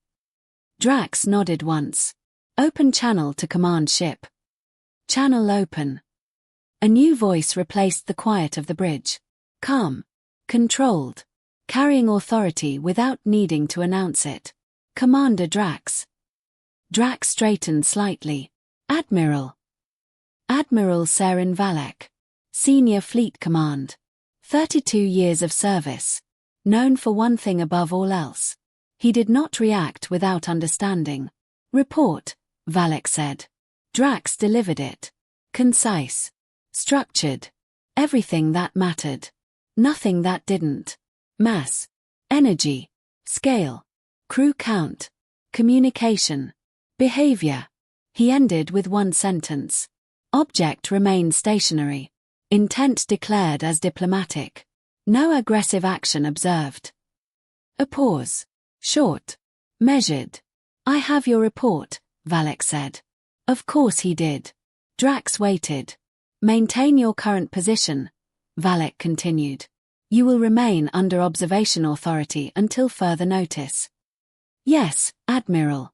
S1: Drax nodded once. Open channel to command ship. Channel open. A new voice replaced the quiet of the bridge. Calm. Controlled. Carrying authority without needing to announce it. Commander Drax. Drax straightened slightly. Admiral. Admiral Saren Valek. Senior Fleet Command. 32 years of service. Known for one thing above all else. He did not react without understanding. Report, Valek said. Drax delivered it. Concise. Structured. Everything that mattered. Nothing that didn't. Mass. Energy. Scale. Crew count. Communication. Behavior. He ended with one sentence. Object remained stationary. Intent declared as diplomatic. No aggressive action observed. A pause. Short. Measured. "I have your report," Valek said. Of course he did. Drax waited. "Maintain your current position," Valek continued. "You will remain under observation authority until further notice." "Yes, Admiral."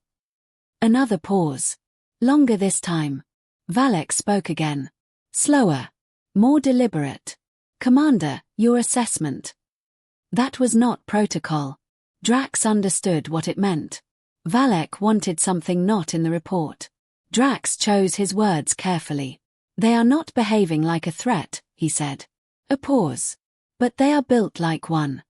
S1: Another pause. Longer this time. Valek spoke again. Slower. More deliberate. "Commander, your assessment." That was not protocol. Drax understood what it meant. Valek wanted something not in the report. Drax chose his words carefully. "They are not behaving like a threat," he said. A pause. "But they are built like one."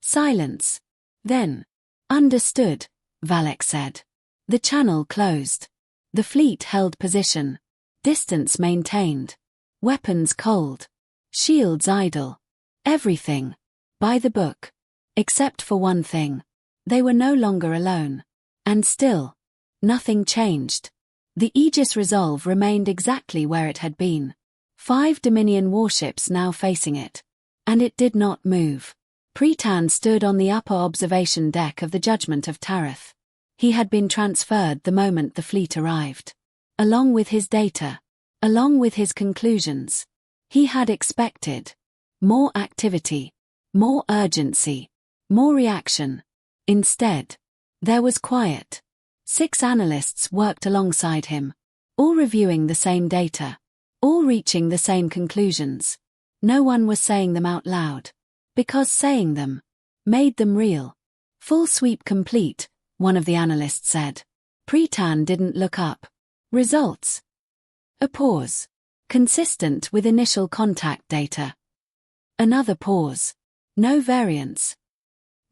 S1: Silence. Then, "Understood," Valek said. The channel closed. The fleet held position. Distance maintained. Weapons cold. Shields idle. Everything. By the book. Except for one thing. They were no longer alone. And still, nothing changed. The Aegis Resolve remained exactly where it had been. 5 Dominion warships now facing it. And it did not move. Pretan stood on the upper observation deck of the Judgment of Tarath. He had been transferred the moment the fleet arrived. Along with his data. Along with his conclusions. He had expected more activity, more urgency, more reaction. Instead, there was quiet. 6 analysts worked alongside him, all reviewing the same data, all reaching the same conclusions. No one was saying them out loud, because saying them made them real. "Full sweep complete," one of the analysts said. Pretan didn't look up. "Results." A pause. "Consistent with initial contact data." Another pause. "No variance."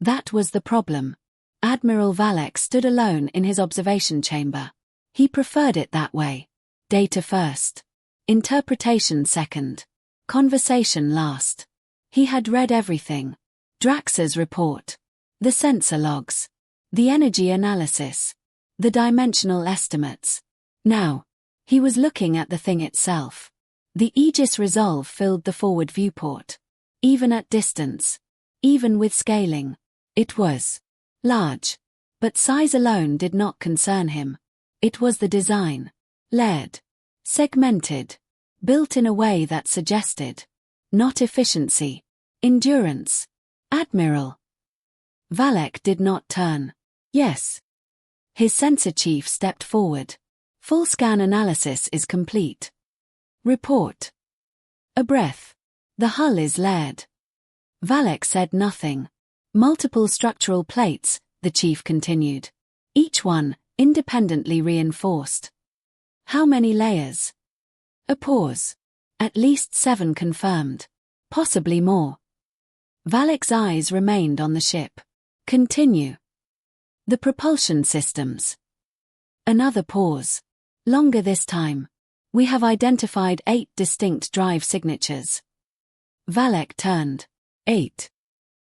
S1: That was the problem. Admiral Valek stood alone in his observation chamber. He preferred it that way. Data first. Interpretation second. Conversation last. He had read everything. Drax's report. The sensor logs. The energy analysis. The dimensional estimates. Now, he was looking at the thing itself. The Aegis Resolve filled the forward viewport. Even at distance. Even with scaling. It was large. But size alone did not concern him. It was the design. Layered. Segmented. Built in a way that suggested. Not efficiency. Endurance. "Admiral." Valek did not turn. "Yes." His sensor chief stepped forward. "Full scan analysis is complete." "Report." A breath. "The hull is layered." Valek said nothing. "Multiple structural plates," the chief continued. "Each one, independently reinforced." "How many layers?" A pause. "At least 7 confirmed. Possibly more." Valek's eyes remained on the ship. "Continue." "The propulsion systems." Another pause. Longer this time. "We have identified 8 distinct drive signatures." Valek turned. 8.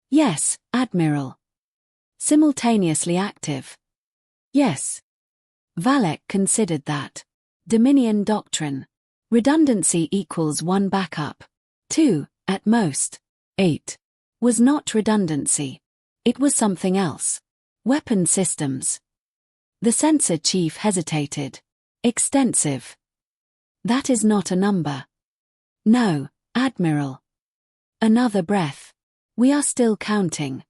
S1: "Yes, Admiral." "Simultaneously active." "Yes." Valek considered that. Dominion doctrine. Redundancy equals 1 backup. 2, at most. 8. Was not redundancy. It was something else. Weapon systems. The sensor chief hesitated. "Extensive." "That is not a number." "No, Admiral." Another breath. "We are still counting."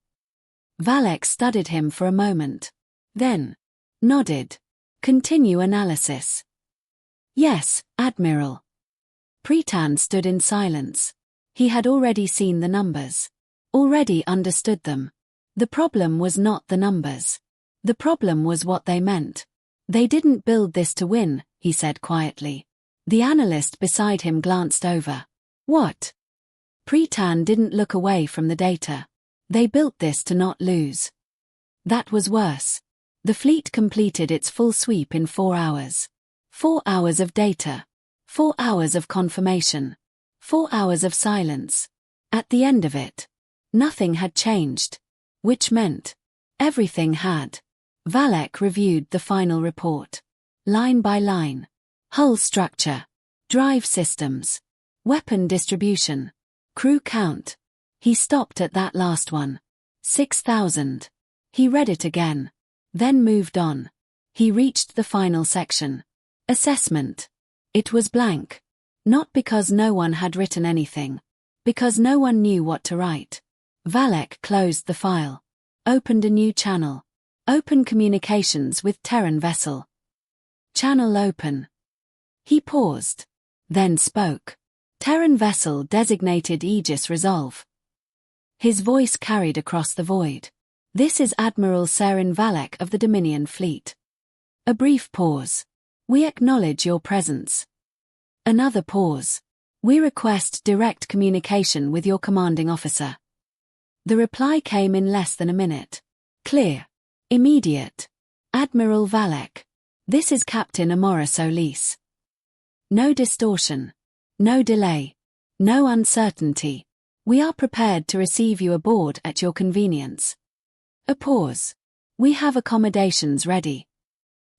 S1: Valek studied him for a moment. Then nodded. "Continue analysis." "Yes, Admiral." Pretan stood in silence. He had already seen the numbers. Already understood them. The problem was not the numbers. The problem was what they meant. "They didn't build this to win," he said quietly. The analyst beside him glanced over. "What?" Pretan didn't look away from the data. "They built this to not lose." That was worse. The fleet completed its full sweep in 4 hours. 4 hours of data. 4 hours of confirmation. 4 hours of silence. At the end of it, nothing had changed. Which meant everything had. Valek reviewed the final report. Line by line. Hull structure. Drive systems. Weapon distribution. Crew count. He stopped at that last one. 6,000. He read it again. Then moved on. He reached the final section. Assessment. It was blank. Not because no one had written anything. Because no one knew what to write. Valek closed the file. Opened a new channel. Open communications with Terran vessel. Channel open. He paused. Then spoke. Terran vessel designated Aegis Resolve. His voice carried across the void. This is Admiral Serin Valek of the Dominion Fleet. A brief pause. We acknowledge your presence. Another pause. We request direct communication with your commanding officer. The reply came in less than a minute. Clear. Immediate. Admiral Valek. This is Captain Amora Solis. No distortion. No delay. No uncertainty. We are prepared to receive you aboard at your convenience. A pause. We have accommodations ready.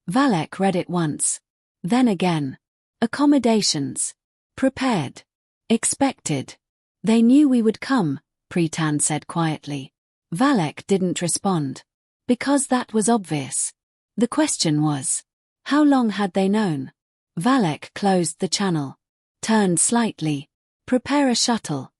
S1: Valek read it once. Then again. Accommodations. Prepared. Expected. They knew we would come, Pretan said quietly. Valek didn't respond. Because that was obvious. The question was, how long had they known? Valek closed the channel. Turned slightly. Prepare a shuttle.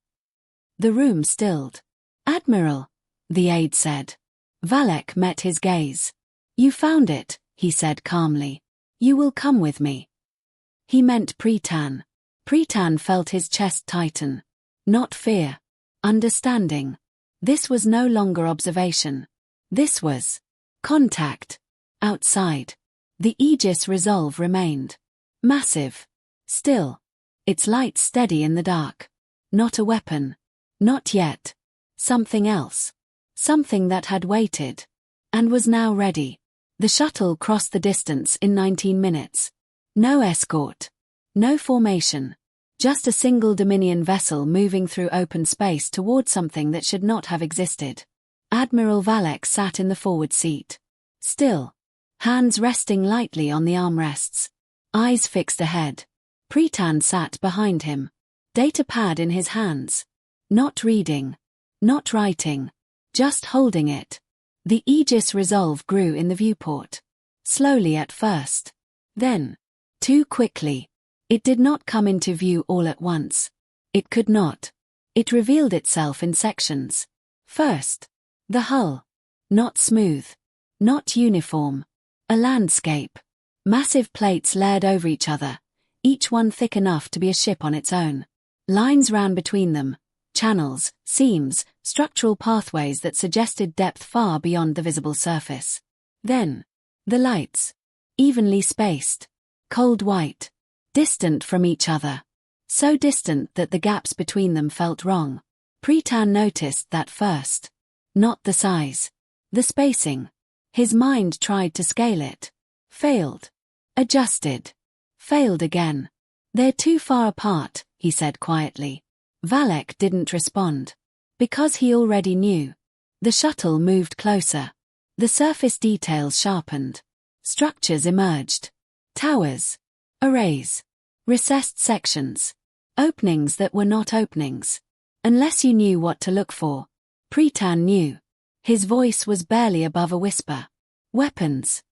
S1: The room stilled. Admiral, the aide said. Valek met his gaze. You found it, he said calmly. You will come with me. He meant Pretan. Pretan felt his chest tighten. Not fear. Understanding. This was no longer observation. This was contact. Outside. The Aegis Resolve remained. Massive. Still. Its light steady in the dark. Not a weapon. Not yet. Something else. Something that had waited. And was now ready. The shuttle crossed the distance in 19 minutes. No escort. No formation. Just a single Dominion vessel moving through open space toward something that should not have existed. Admiral Valek sat in the forward seat. Still. Hands resting lightly on the armrests. Eyes fixed ahead. Pretan sat behind him. Data pad in his hands. Not reading. Not writing. Just holding it. The Aegis Resolve grew in the viewport. Slowly at first. Then. Too quickly. It did not come into view all at once. It could not. It revealed itself in sections. First. The hull. Not smooth. Not uniform. A landscape. Massive plates layered over each other. Each one thick enough to be a ship on its own. Lines ran between them, channels, seams, structural pathways that suggested depth far beyond the visible surface. Then, the lights. Evenly spaced. Cold white. Distant from each other. So distant that the gaps between them felt wrong. Pretan noticed that first. Not the size. The spacing. His mind tried to scale it. Failed. Adjusted. Failed again. They're too far apart, he said quietly. Valek didn't respond. Because he already knew. The shuttle moved closer. The surface details sharpened. Structures emerged. Towers. Arrays. Recessed sections. Openings that were not openings. Unless you knew what to look for. Pretan knew. His voice was barely above a whisper. Weapons.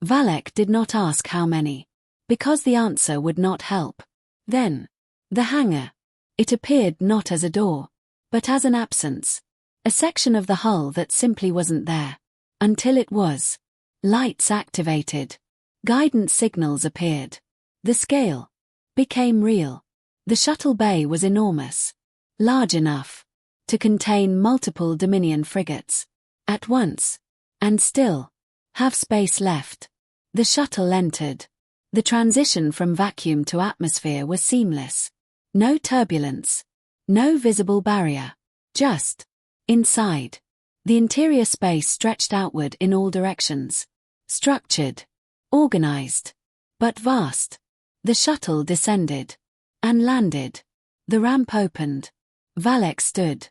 S1: Valek did not ask how many. Because the answer would not help. Then. The hangar. It appeared not as a door. But as an absence. A section of the hull that simply wasn't there. Until it was. Lights activated. Guidance signals appeared. The scale. Became real. The shuttle bay was enormous. Large enough. To contain multiple Dominion frigates. At once. And still. Have space left. The shuttle entered. The transition from vacuum to atmosphere was seamless. No turbulence. No visible barrier. Just. Inside. The interior space stretched outward in all directions. Structured. Organized. But vast. The shuttle descended. And landed. The ramp opened. Valek stood.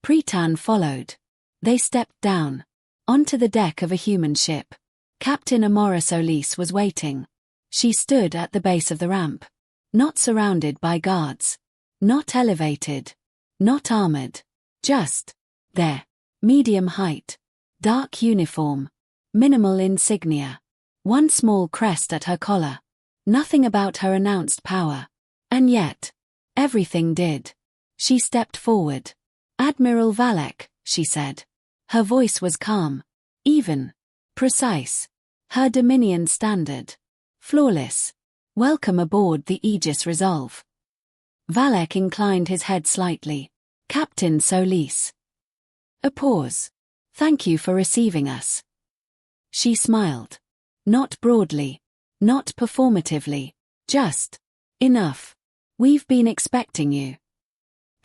S1: Pretan followed. They stepped down. Onto the deck of a human ship. Captain Amora Solis was waiting. She stood at the base of the ramp. Not surrounded by guards. Not elevated. Not armored. Just there. Medium height. Dark uniform. Minimal insignia. One small crest at her collar. Nothing about her announced power. And yet, everything did. She stepped forward. Admiral Valek, she said. Her voice was calm. Even. Precise. Her Dominion standard. Flawless. Welcome aboard the Aegis Resolve. Valek inclined his head slightly. Captain Solis. A pause. Thank you for receiving us. She smiled. Not broadly. Not performatively. Just. Enough. We've been expecting you.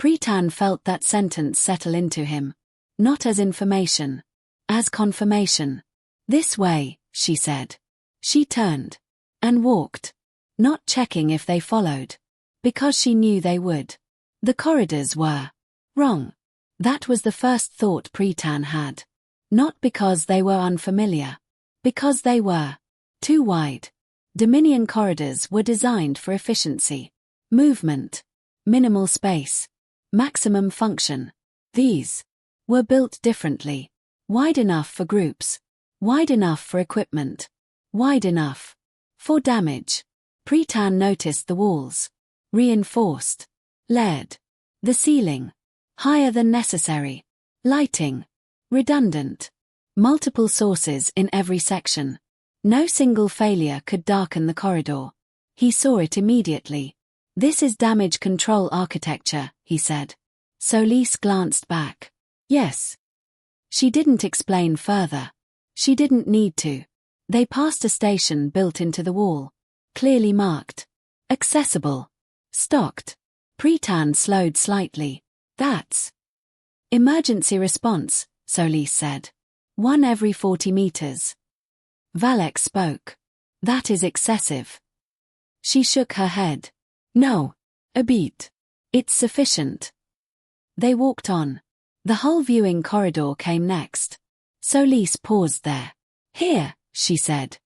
S1: Pritan felt that sentence settle into him. Not as information. As confirmation. This way, she said. She turned. And walked. Not checking if they followed. Because she knew they would. The corridors were wrong. That was the first thought Pritan had. Not because they were unfamiliar. Because they were too wide. Dominion corridors were designed for efficiency. Movement. Minimal space. Maximum function. These were built differently. Wide enough for groups. Wide enough for equipment. Wide enough for damage. Pritan noticed the walls. Reinforced. Layered. The ceiling. Higher than necessary. Lighting. Redundant. Multiple sources in every section. No single failure could darken the corridor. He saw it immediately. This is damage control architecture, he said. Solis glanced back. Yes. She didn't explain further. She didn't need to. They passed a station built into the wall. Clearly marked. Accessible. Stocked. Pritan slowed slightly. That's emergency response, Solis said. 1 every 40 meters. Valek spoke. That is excessive. She shook her head. No. A beat. It's sufficient. They walked on. The whole viewing corridor came next. Solis paused there. Here, she said.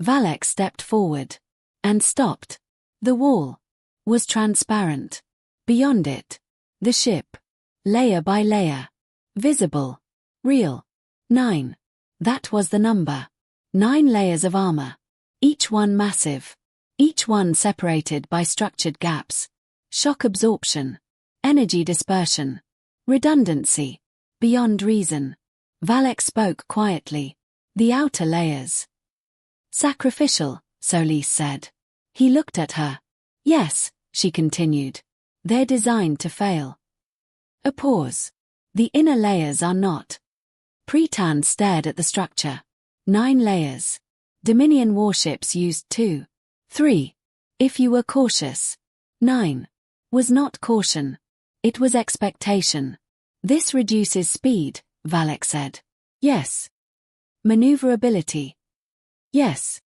S1: Valek stepped forward. And stopped. The wall was transparent. Beyond it, the ship. Layer by layer. Visible. Real. 9. That was the number. 9 layers of armor. Each one massive. Each one separated by structured gaps. Shock absorption. Energy dispersion. Redundancy. Beyond reason. Valek spoke quietly. The outer layers. Sacrificial, Solis said. He looked at her. Yes, she continued. They're designed to fail. A pause. The inner layers are not. Pritan stared at the structure. 9 layers. Dominion warships used 2. 3. If you were cautious. 9. Was not caution. It was expectation. This reduces speed, Valek said. Yes. Maneuverability. Yes.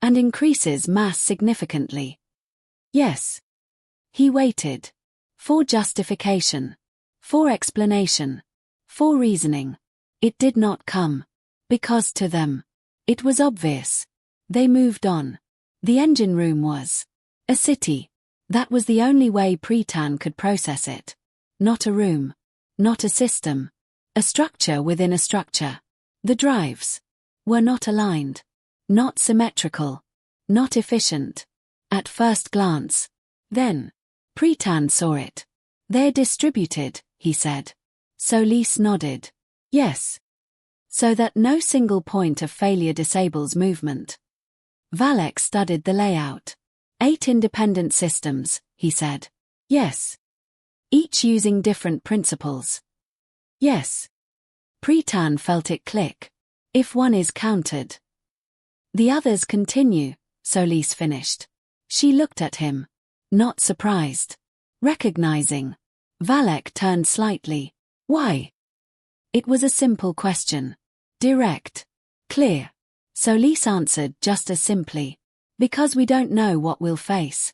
S1: And increases mass significantly. Yes. He waited. For justification. For explanation. For reasoning. It did not come. Because to them, it was obvious. They moved on. The engine room was a city. That was the only way Pritan could process it. Not a room. Not a system. A structure within a structure. The drives were not aligned. Not symmetrical. Not efficient. At first glance. Then, Pritan saw it. They're distributed, he said. Solis nodded. Yes. So that no single point of failure disables movement. Valek studied the layout. 8 independent systems, he said. Yes. Each using different principles. Yes. Pritan felt it click. If one is countered. The others continue, Solis finished. She looked at him. Not surprised. Recognizing. Valek turned slightly. Why? It was a simple question. Direct. Clear. Solis answered just as simply. Because we don't know what we'll face.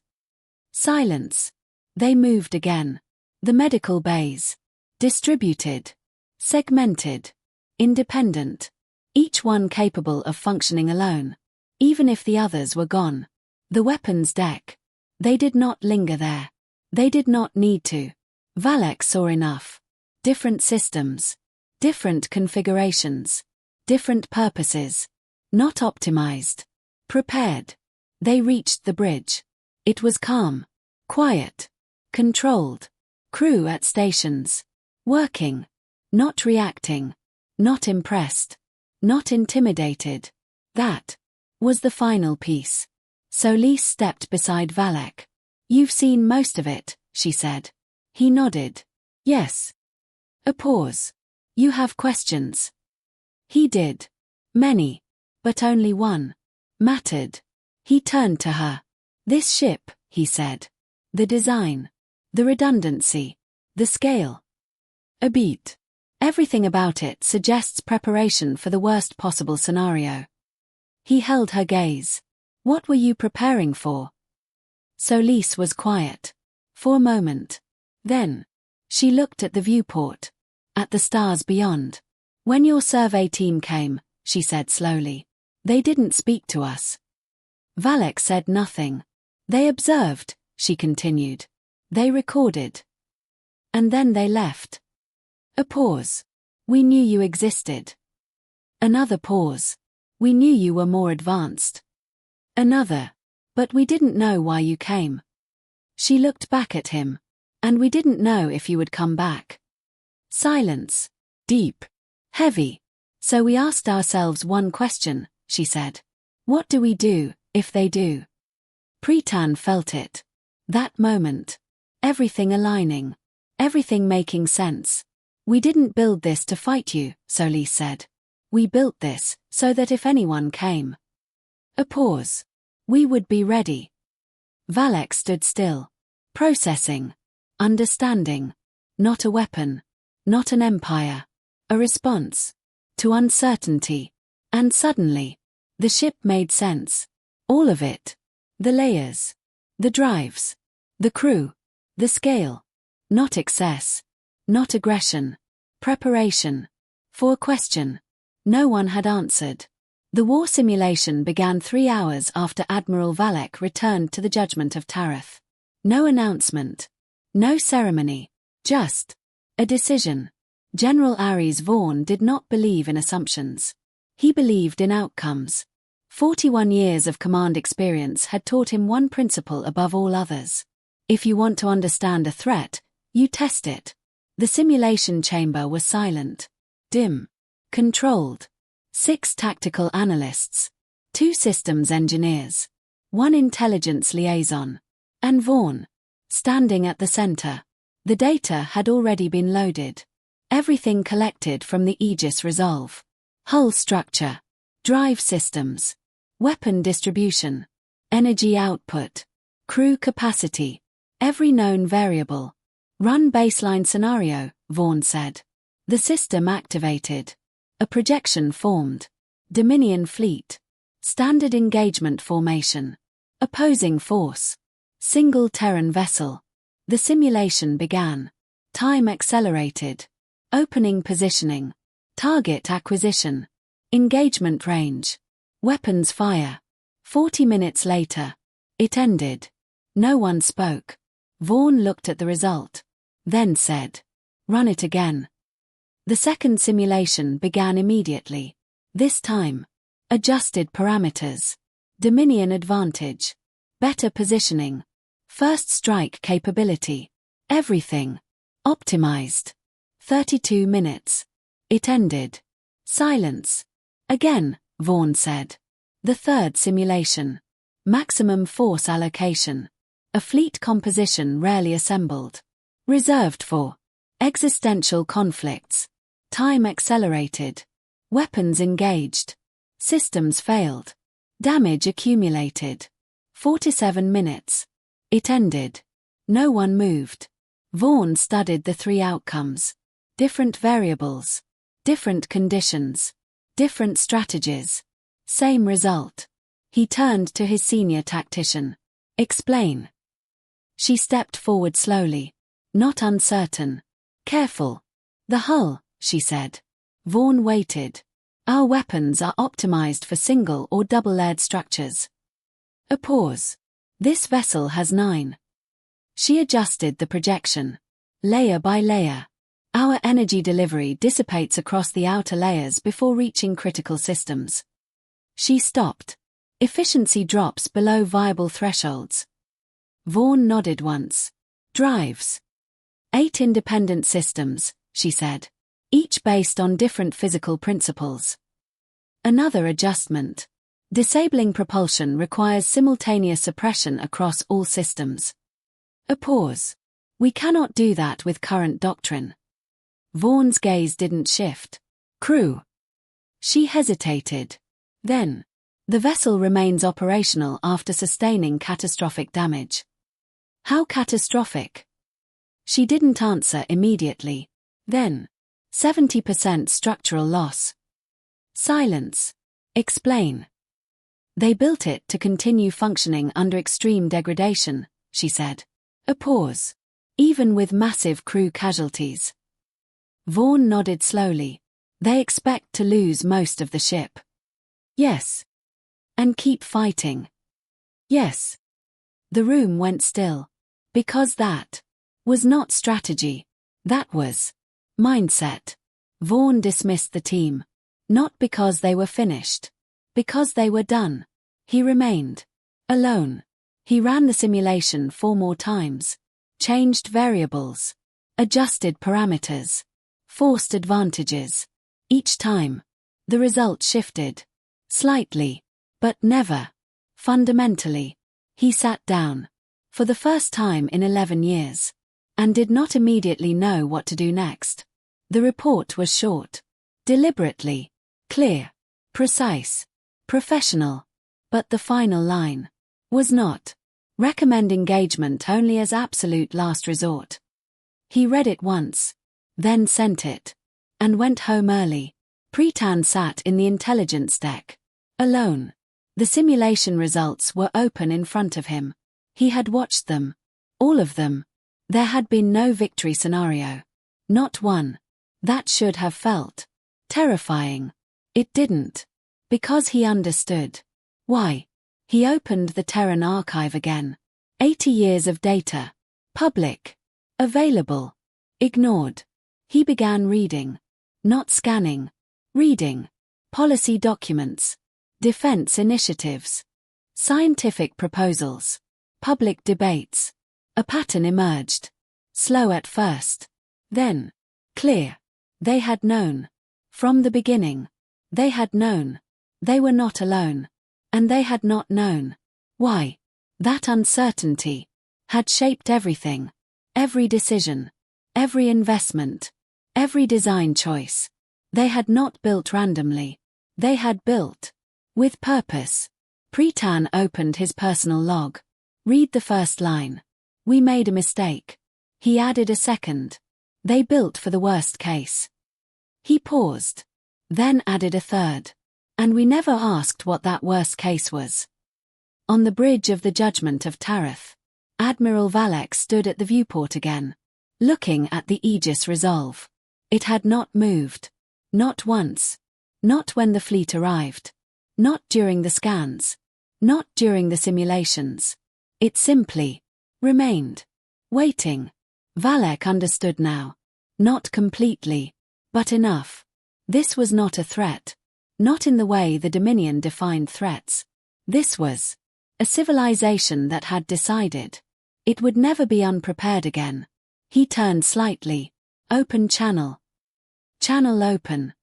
S1: Silence. They moved again. The medical bays. Distributed. Segmented. Independent. Each one capable of functioning alone. Even if the others were gone. The weapons deck. They did not linger there. They did not need to. Valek saw enough. different systems, different configurations, different purposes. Not optimized. Prepared. They reached the bridge. It was calm, quiet, controlled. Crew at stations. Working. Not reacting. Not impressed. Not intimidated. That was the final piece. Solis stepped beside Valek. "You've seen most of it," she said. He nodded. "Yes." A pause. "You have questions?" He did. Many. But only one mattered. He turned to her. "This ship," he said. "The design. The redundancy. The scale. A beat. Everything about it suggests preparation for the worst possible scenario." He held her gaze. "What were you preparing for?" Solis was quiet. For a moment. Then, she looked at the viewport. At the stars beyond. "When your survey team came," she said slowly, "they didn't speak to us." Valek said nothing. "They observed," she continued. "They recorded. And then they left." A pause. "We knew you existed." Another pause. "We knew you were more advanced." Another. "But we didn't know why you came." She looked back at him. "And we didn't know if you would come back." Silence. Deep. Heavy. "So we asked ourselves one question," she said. "What do we do, if they do?" Pritan felt it. That moment. Everything aligning. Everything making sense. "We didn't build this to fight you," Solis said. "We built this, so that if anyone came." A pause. "We would be ready." Valek stood still. Processing. Understanding. Not a weapon. Not an empire. A response. To uncertainty. And suddenly. The ship made sense. All of it. The layers. The drives. The crew. The scale. Not excess. Not aggression. Preparation. For a question. No one had answered. The war simulation began 3 hours after Admiral Valek returned to the judgment of Tarath. No announcement. No ceremony. Just a decision. General Ares Vaughn did not believe in assumptions. He believed in outcomes. 41 years of command experience had taught him one principle above all others. If you want to understand a threat, you test it. The simulation chamber was silent. Dim. Controlled. 6 tactical analysts. 2 systems engineers. 1 intelligence liaison. And Vaughn. Standing at the center. The data had already been loaded. Everything collected from the Aegis Resolve. Hull structure. Drive systems. Weapon distribution. Energy output. Crew capacity. Every known variable. "Run baseline scenario," Vaughn said. The system activated. A projection formed. Dominion fleet. Standard engagement formation. Opposing force. Single Terran vessel. The simulation began. Time accelerated. Opening positioning. Target acquisition. Engagement range. Weapons fire. 40 minutes later. It ended. No one spoke. Vaughn looked at the result. Then said, "Run it again." The second simulation began immediately. This time. Adjusted parameters. Dominion advantage. Better positioning. First strike capability. Everything. Optimized. 32 minutes. It ended. Silence. Again, Vaughn said. The third simulation. Maximum force allocation. A fleet composition rarely assembled. Reserved for existential conflicts. Time accelerated. Weapons engaged. Systems failed. Damage accumulated. 47 minutes. It ended. No one moved. Vaughn studied the 3 outcomes. Different variables. Different conditions. Different strategies. Same result. He turned to his senior tactician. "Explain." She stepped forward slowly. Not uncertain. "Careful. The hull," she said. Vaughn waited. "Our weapons are optimized for single or double-layered structures." A pause. "This vessel has 9. She adjusted the projection. Layer by layer. Our energy delivery dissipates across the outer layers before reaching critical systems. She stopped. Efficiency drops below viable thresholds. Vaughn nodded once. Drives. 8 independent systems, she said. Each based on different physical principles. Another adjustment. Disabling propulsion requires simultaneous suppression across all systems. A pause. We cannot do that with current doctrine. Vaughn's gaze didn't shift. Crew. She hesitated. Then. The vessel remains operational after sustaining catastrophic damage. How catastrophic? She didn't answer immediately. Then. 70% structural loss. Silence. Explain. They built it to continue functioning under extreme degradation, she said. A pause. Even with massive crew casualties. Vaughn nodded slowly. They expect to lose most of the ship. Yes. And keep fighting. Yes. The room went still. Because that was not strategy. That was mindset. Vaughn dismissed the team. Not because they were finished. Because they were done. He remained alone. He ran the simulation 4 more times. Changed variables. Adjusted parameters. Forced advantages. Each time. The result shifted. Slightly. But never. Fundamentally. He sat down. For the first time in 11 years. And did not immediately know what to do next. The report was short. Deliberately. Clear. Precise. Professional. But the final line. Was not. Recommend engagement only as absolute last resort. He read it once. Then sent it. And went home early. Pretan sat in the intelligence deck. Alone. The simulation results were open in front of him. He had watched them. All of them. There had been no victory scenario. Not one. That should have felt terrifying. It didn't. Because he understood. Why? He opened the Terran archive again. 80 years of data. Public. Available. Ignored. He began reading. Not scanning. Reading. Policy documents. Defense initiatives. Scientific proposals. Public debates. A pattern emerged. Slow at first. Then. Clear. They had known. From the beginning. They had known. They were not alone. And they had not known. Why? That uncertainty had shaped everything. Every decision. Every investment. Every design choice. They had not built randomly. They had built. With purpose. Pretan opened his personal log. Read the first line. We made a mistake. He added a second. They built for the worst case. He paused. Then added a third. And we never asked what that worst case was. On the bridge of the judgment of Tarath, Admiral Valek stood at the viewport again. Looking at the Aegis Resolve. It had not moved. Not once. Not when the fleet arrived. Not during the scans. Not during the simulations. It simply remained. Waiting. Valek understood now. Not completely. But enough. This was not a threat. Not in the way the Dominion defined threats. This was a civilization that had decided. It would never be unprepared again. He turned slightly. Open channel. Channel open.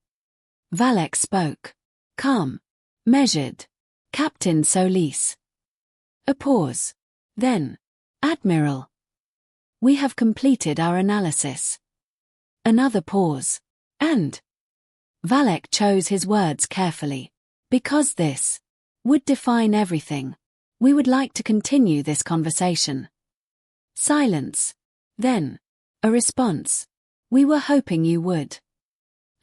S1: Valek spoke. Calm. Measured. Captain Solis. A pause. Then. Admiral. We have completed our analysis. Another pause. And. Valek chose his words carefully. Because this would define everything. We would like to continue this conversation. Silence. Then. A response. We were hoping you would.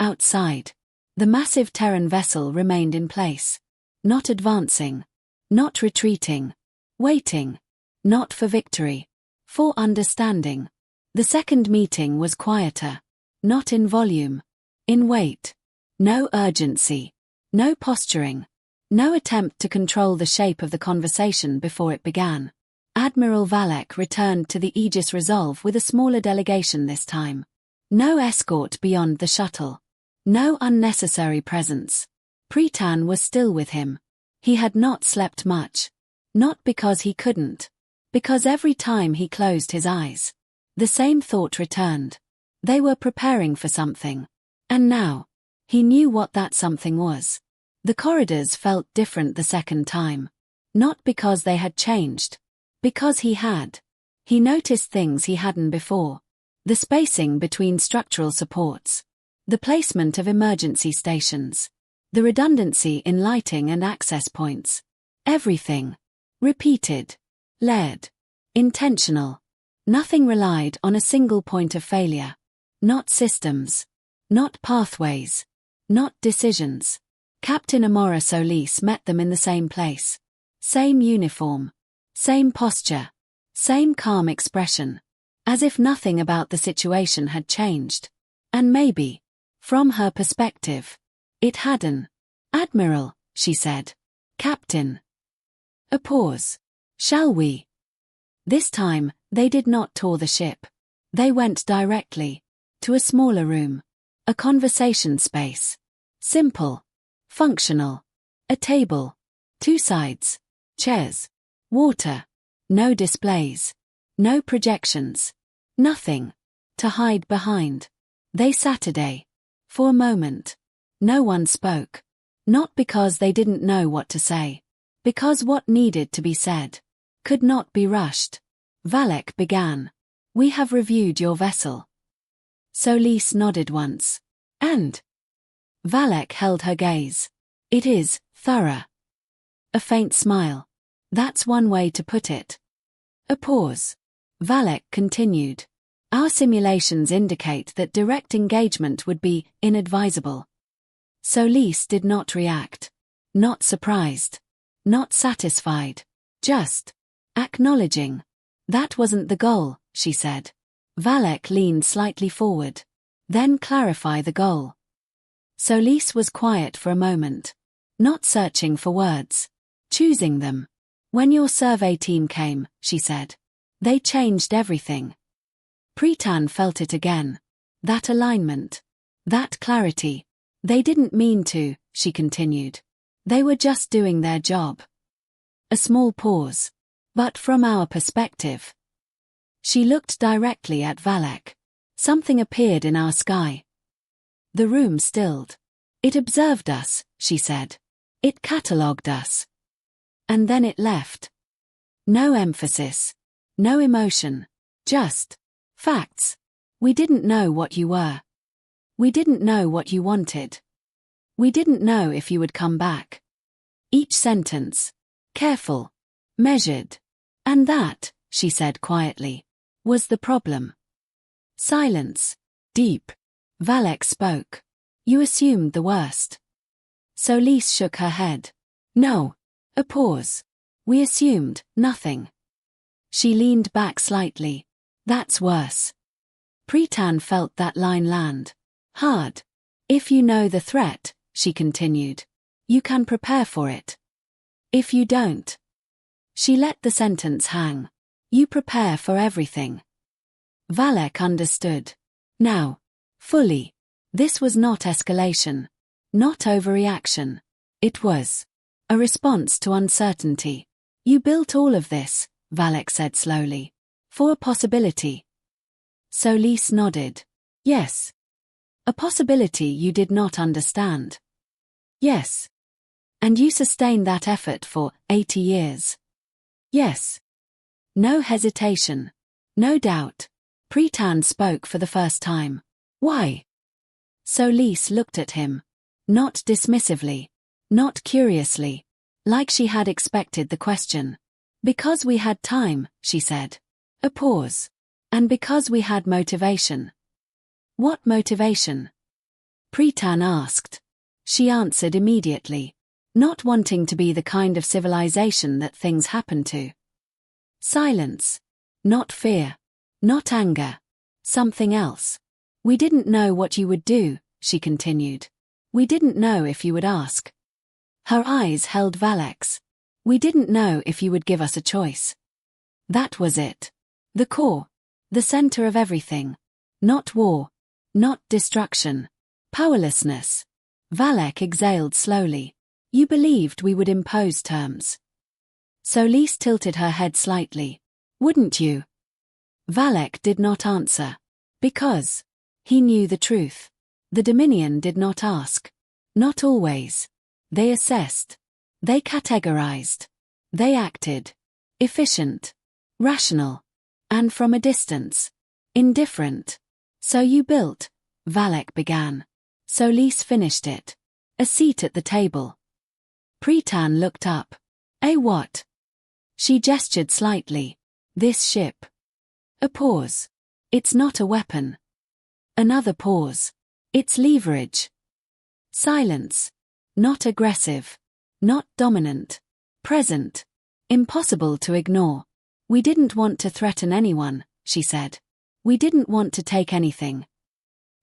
S1: Outside. The massive Terran vessel remained in place. Not advancing. Not retreating. Waiting. Not for victory. For understanding. The second meeting was quieter. Not in volume. In weight. No urgency. No posturing. No attempt to control the shape of the conversation before it began. Admiral Valek returned to the Aegis Resolve with a smaller delegation this time. No escort beyond the shuttle. No unnecessary presence. Pritan was still with him. He had not slept much. Not because he couldn't. Because every time he closed his eyes, the same thought returned. They were preparing for something. And now, he knew what that something was. The corridors felt different the second time. Not because they had changed. Because he had. He noticed things he hadn't before. The spacing between structural supports. The placement of emergency stations. The redundancy in lighting and access points. Everything. Repeated. Layered. Intentional. Nothing relied on a single point of failure. Not systems. Not pathways. Not decisions. Captain Amora Solis met them in the same place. Same uniform. Same posture. Same calm expression. As if nothing about the situation had changed. And maybe, from her perspective, it hadn't. "Admiral," she said. "Captain." A pause. "Shall we?" This time, they did not tour the ship. They went directly to a smaller room. A conversation space. Simple. Functional. A table. 2 sides. Chairs. Water. No displays. No projections. Nothing to hide behind. They Saturday. For a moment. No one spoke. Not because they didn't know what to say. Because what needed to be said could not be rushed. Valek began. "We have reviewed your vessel." Solis nodded once. "And?" Valek held her gaze. "It is thorough." A faint smile. "That's one way to put it." A pause. Valek continued. "Our simulations indicate that direct engagement would be inadvisable." Solis did not react. Not surprised. Not satisfied. Just acknowledging. "That wasn't the goal," she said. Valek leaned slightly forward. "Then clarify the goal." Solis was quiet for a moment. Not searching for words. Choosing them. "When your survey team came," she said, "they changed everything." Pritan felt it again. That alignment. That clarity. "They didn't mean to," she continued. "They were just doing their job." A small pause. "But from our perspective." She looked directly at Valek. "Something appeared in our sky." The room stilled. "It observed us," she said. "It catalogued us." And then it left. No emphasis. No emotion. Just facts. "We didn't know what you were. We didn't know what you wanted. We didn't know if you would come back." Each sentence. Careful. Measured. "And that," she said quietly, "was the problem." Silence. Deep. Valek spoke. "You assumed the worst." Solis shook her head. "No." A pause. "We assumed nothing." She leaned back slightly. "That's worse." Pritan felt that line land. Hard. "If you know the threat," she continued, "you can prepare for it. If you don't." She let the sentence hang. "You prepare for everything." Valek understood. Now. Fully. This was not escalation. Not overreaction. It was a response to uncertainty. "You built all of this," Valek said slowly, "for a possibility." Solis nodded. "Yes." "A possibility you did not understand." "Yes." "And you sustained that effort for 80 years." "Yes." No hesitation. No doubt. Pritan spoke for the first time. "Why?" Solis looked at him. Not dismissively. Not curiously. Like she had expected the question. "Because we had time," she said. A pause. "And because we had motivation." "What motivation?" Pritan asked. She answered immediately. "Not wanting to be the kind of civilization that things happen to." Silence. Not fear. Not anger. Something else. "We didn't know what you would do," she continued. "We didn't know if you would ask." Her eyes held Valek's. "We didn't know if you would give us a choice." That was it. The core. The center of everything. Not war. not destruction. Powerlessness. Valek exhaled slowly. You believed we would impose terms. Solis tilted her head slightly. Wouldn't you? Valek did not answer. Because he knew the truth. The Dominion did not ask. Not always. They assessed. They categorized. They acted. Efficient. Rational. And from a distance. Indifferent. So you built, Valek began. Solis finished it. A seat at the table. Pritan looked up. A what? She gestured slightly. This ship. A pause. It's not a weapon. Another pause. It's leverage. Silence. Not aggressive. Not dominant. Present. Impossible to ignore. We didn't want to threaten anyone, she said. We didn't want to take anything.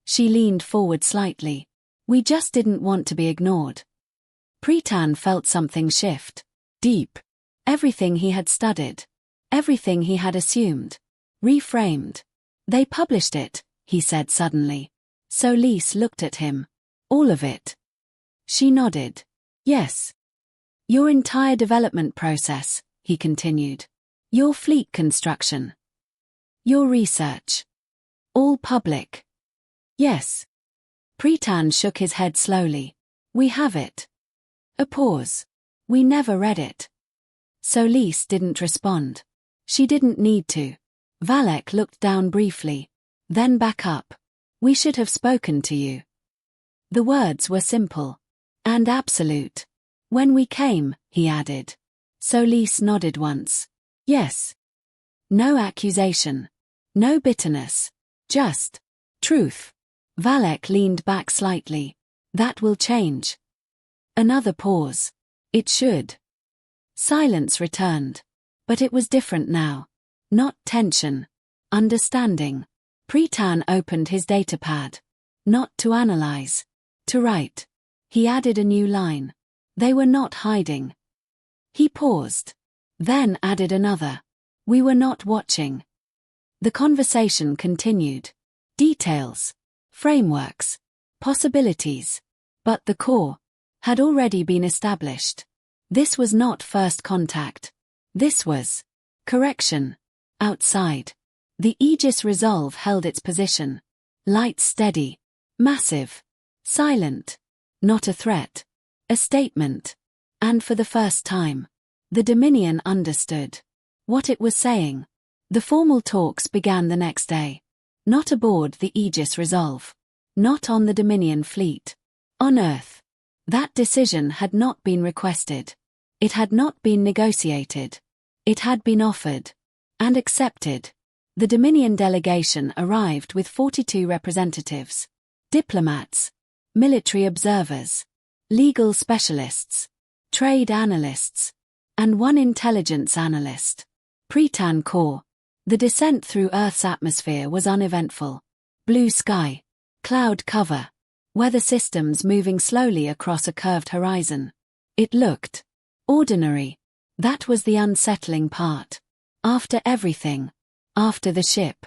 S1: She leaned forward slightly. We just didn't want to be ignored. Pritan felt something shift. Deep. Everything he had studied. Everything he had assumed. Reframed. They published it, he said suddenly. Solis looked at him. All of it. She nodded. Yes. Your entire development process, he continued. Your fleet construction. Your research. All public. Yes. Pritan shook his head slowly. We have it. A pause. We never read it. Solis didn't respond. She didn't need to. Valek looked down briefly. Then back up. We should have spoken to you. The words were simple. And absolute. When we came, he added. Solis nodded once. Yes. No accusation. No bitterness. Just truth. Valek leaned back slightly. That will change. Another pause. It should. Silence returned. But it was different now. Not tension. Understanding. Pritan opened his datapad. Not to analyze. To write. He added a new line. They were not hiding. He paused. Then added another. We were not watching. The conversation continued. Details. Frameworks. Possibilities. But the core had already been established. This was not first contact. This was correction. Outside. The Aegis Resolve held its position. Light steady. Massive. Silent. Not a threat. A statement. And for the first time, the Dominion understood what it was saying. The formal talks began the next day. Not aboard the Aegis Resolve. Not on the Dominion fleet. On Earth. That decision had not been requested. It had not been negotiated. It had been offered. And accepted. The Dominion delegation arrived with 42 representatives. Diplomats. Military observers. Legal specialists. Trade analysts. And one intelligence analyst. Pritan Core. The descent through Earth's atmosphere was uneventful. Blue sky. Cloud cover. Weather systems moving slowly across a curved horizon. It looked ordinary. That was the unsettling part. After everything. After the ship.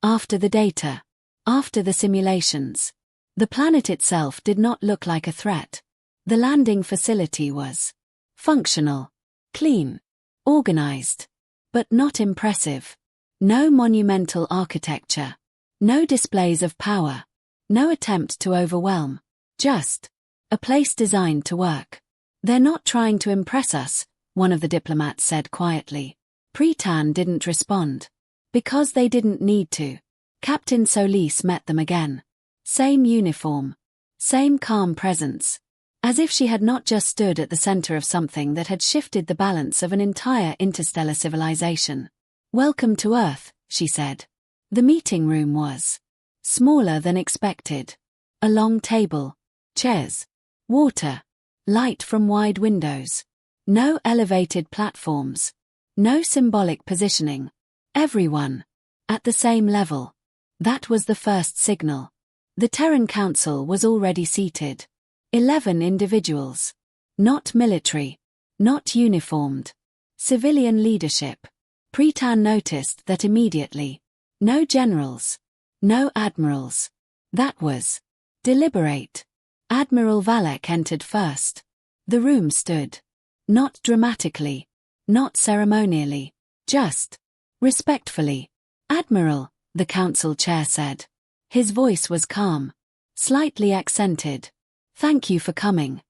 S1: After the data. After the simulations. The planet itself did not look like a threat. The landing facility was functional. Clean. Organized. But not impressive. No monumental architecture. No displays of power. No attempt to overwhelm. Just a place designed to work. They're not trying to impress us, one of the diplomats said quietly. Pritan didn't respond. Because they didn't need to. Captain Solis met them again. Same uniform. Same calm presence. As if she had not just stood at the center of something that had shifted the balance of an entire interstellar civilization. Welcome to Earth, she said. The meeting room was smaller than expected. A long table. Chairs. Water. Light from wide windows. No elevated platforms. No symbolic positioning. Everyone. At the same level. That was the first signal. The Terran Council was already seated. 11 individuals. Not military. Not uniformed. Civilian leadership. Pritan noticed that immediately. No generals. No admirals. That was deliberate. Admiral Valek entered first. The room stood. Not dramatically. Not ceremonially. Just respectfully. Admiral, the council chair said. His voice was calm. Slightly accented. Thank you for coming.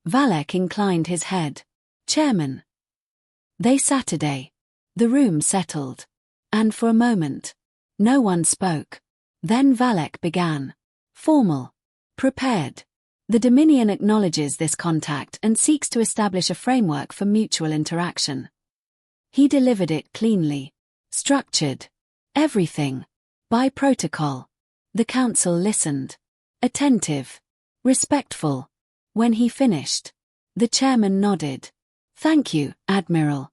S1: Valek inclined his head. Chairman. They Saturday. The room settled. And for a moment, no one spoke. Then Valek began. Formal. Prepared. The Dominion acknowledges this contact and seeks to establish a framework for mutual interaction. He delivered it cleanly. Structured. Everything. By protocol. The council listened. Attentive. Respectful. When he finished, the chairman nodded. Thank you, Admiral.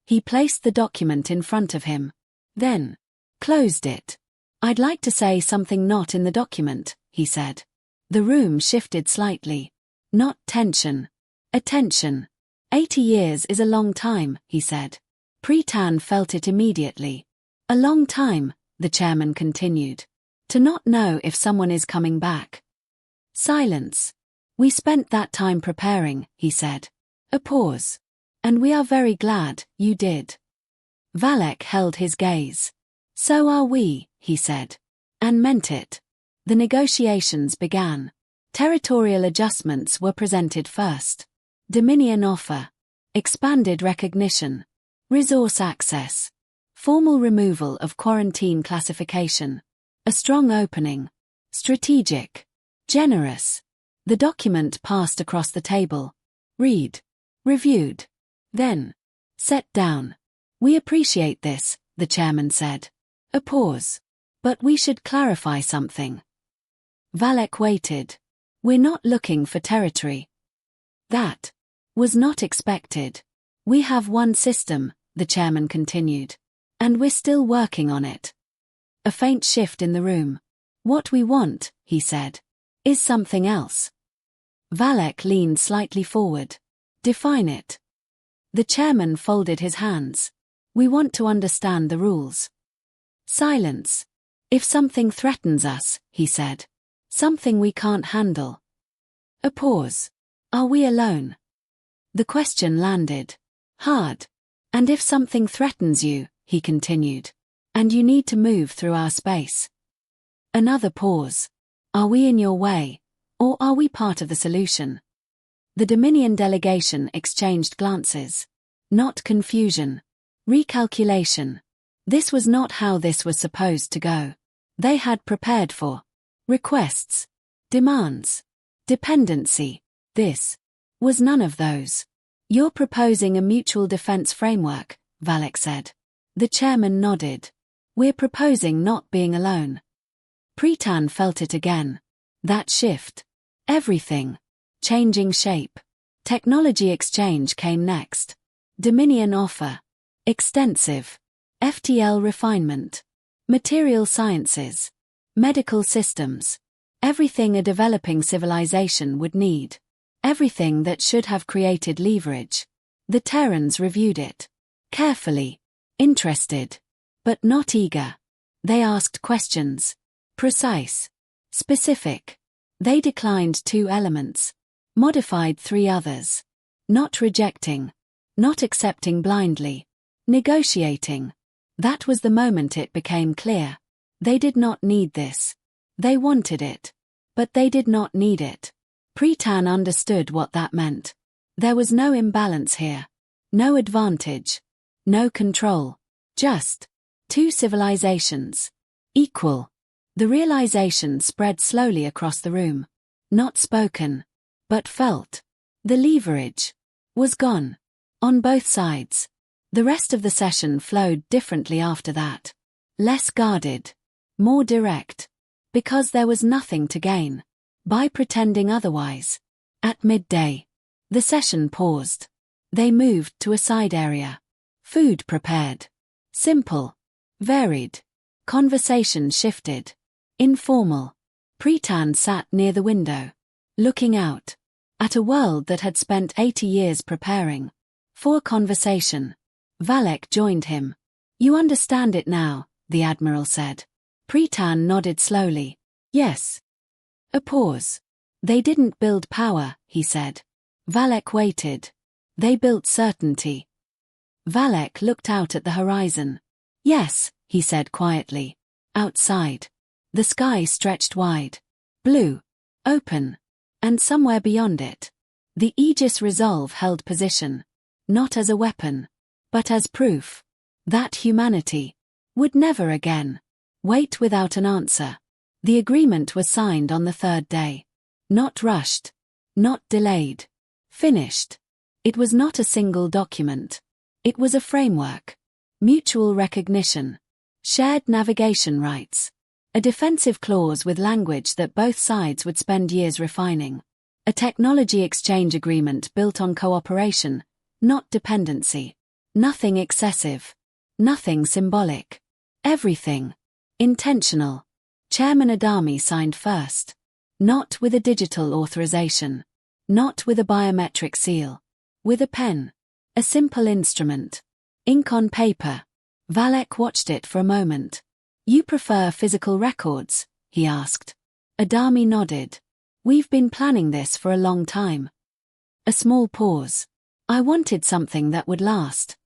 S1: He placed the document in front of him. Then closed it. I'd like to say something not in the document, he said. The room shifted slightly. Not tension. Attention. 80 years is a long time, he said. Pretan felt it immediately. A long time, the chairman continued. To not know if someone is coming back. Silence. We spent that time preparing, he said. A pause. And we are very glad you did. Valek held his gaze. So are we, he said. And meant it. The negotiations began. Territorial adjustments were presented first. Dominion offer. Expanded recognition. Resource access. Formal removal of quarantine classification. A strong opening. Strategic. Generous. The document passed across the table. Read. Reviewed. Then. Set down. We appreciate this, the chairman said. A pause. But we should clarify something. Valek waited. We're not looking for territory. That was not expected. We have one system, the chairman continued. And we're still working on it. A faint shift in the room. What we want, he said, is something else. Valek leaned slightly forward. Define it. The chairman folded his hands. We want to understand the rules. Silence. If something threatens us, he said. Something we can't handle. A pause. Are we alone? The question landed. Hard. And if something threatens you, he continued. And you need to move through our space. Another pause. Are we in your way? Or are we part of the solution? The Dominion delegation exchanged glances. Not confusion. Recalculation. This was not how this was supposed to go. They had prepared for requests, demands, dependency. This was none of those. You're proposing a mutual defense framework, Valek said. The chairman nodded. We're proposing not being alone. Pretan felt it again. That shift. Everything. Changing shape. Technology exchange came next. Dominion offer. Extensive. FTL refinement. Material sciences. Medical systems. Everything a developing civilization would need. Everything that should have created leverage. The Terrans reviewed it. Carefully. Interested. But not eager. They asked questions. Precise. Specific. They declined 2 elements. Modified 3 others. Not rejecting. Not accepting blindly. Negotiating. That was the moment it became clear. They did not need this. They wanted it. But they did not need it. Pretan understood what that meant. There was no imbalance here. No advantage. No control. Just 2 civilizations. Equal. The realization spread slowly across the room. Not spoken. But felt. The leverage was gone. On both sides. The rest of the session flowed differently after that. Less guarded. More direct. Because there was nothing to gain. By pretending otherwise. At midday. The session paused. They moved to a side area. Food prepared. Simple. Varied. Conversation shifted. Informal. Pretan sat near the window. Looking out. At a world that had spent 80 years preparing. For conversation. Valek joined him. You understand it now, the Admiral said. Pretan nodded slowly. Yes. A pause. They didn't build power, he said. Valek waited. They built certainty. Valek looked out at the horizon. Yes, he said quietly. Outside. The sky stretched wide. Blue. Open. And somewhere beyond it, the Aegis Resolve held position. Not as a weapon, but as proof that humanity would never again wait without an answer. The agreement was signed on the third day. Not rushed. Not delayed. Finished. It was not a single document. It was a framework. Mutual recognition. Shared navigation rights. A defensive clause with language that both sides would spend years refining. A technology exchange agreement built on cooperation, not dependency. Nothing excessive. Nothing symbolic. Everything intentional. Chairman Adami signed first. Not with a digital authorization. Not with a biometric seal. With a pen. A simple instrument. Ink on paper. Valek watched it for a moment. You prefer physical records? He asked. Adami nodded. We've been planning this for a long time. A small pause. I wanted something that would last.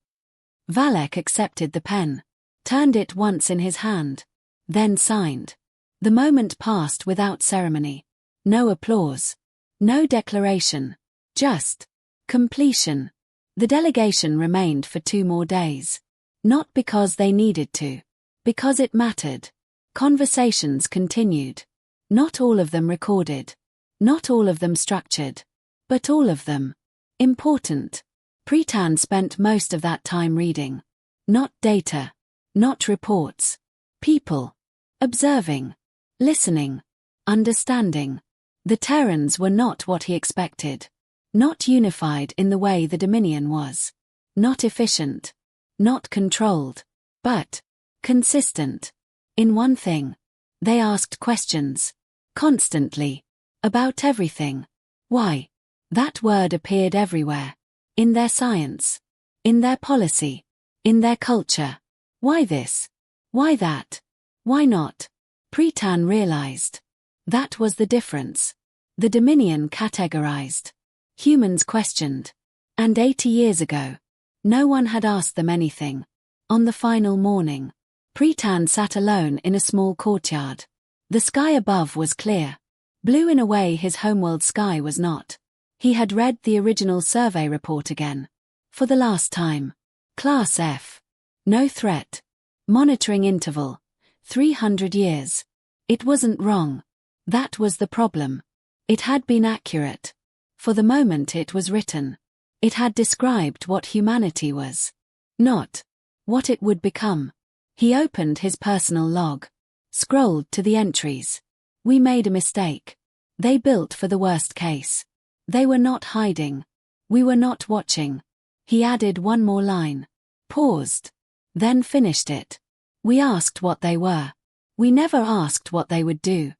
S1: Valek accepted the pen. Turned it once in his hand. Then signed. The moment passed without ceremony. No applause. No declaration. Just completion. The delegation remained for 2 more days. Not because they needed to. Because it mattered. Conversations continued. Not all of them recorded. Not all of them structured. But all of them important. Pritan spent most of that time reading. Not data. Not reports. People. Observing. Listening. Understanding. The Terrans were not what he expected. Not unified in the way the Dominion was. Not efficient. Not controlled. But consistent. In one thing. They asked questions. Constantly. About everything. Why? That word appeared everywhere. In their science. In their policy. In their culture. Why this? Why that? Why not? Pritan realized. That was the difference. The Dominion categorized. Humans questioned. And 80 years ago, no one had asked them anything. On the final morning, Pritan sat alone in a small courtyard. The sky above was clear. Blue in a way his homeworld sky was not. He had read the original survey report again. For the last time. Class F. No threat. Monitoring interval. 300 years. It wasn't wrong. That was the problem. It had been accurate. For the moment it was written. It had described what humanity was. Not what it would become. He opened his personal log. Scrolled to the entries. We made a mistake. They built for the worst case. They were not hiding. We were not watching. He added one more line. Paused. Then finished it. We asked what they were. We never asked what they would do.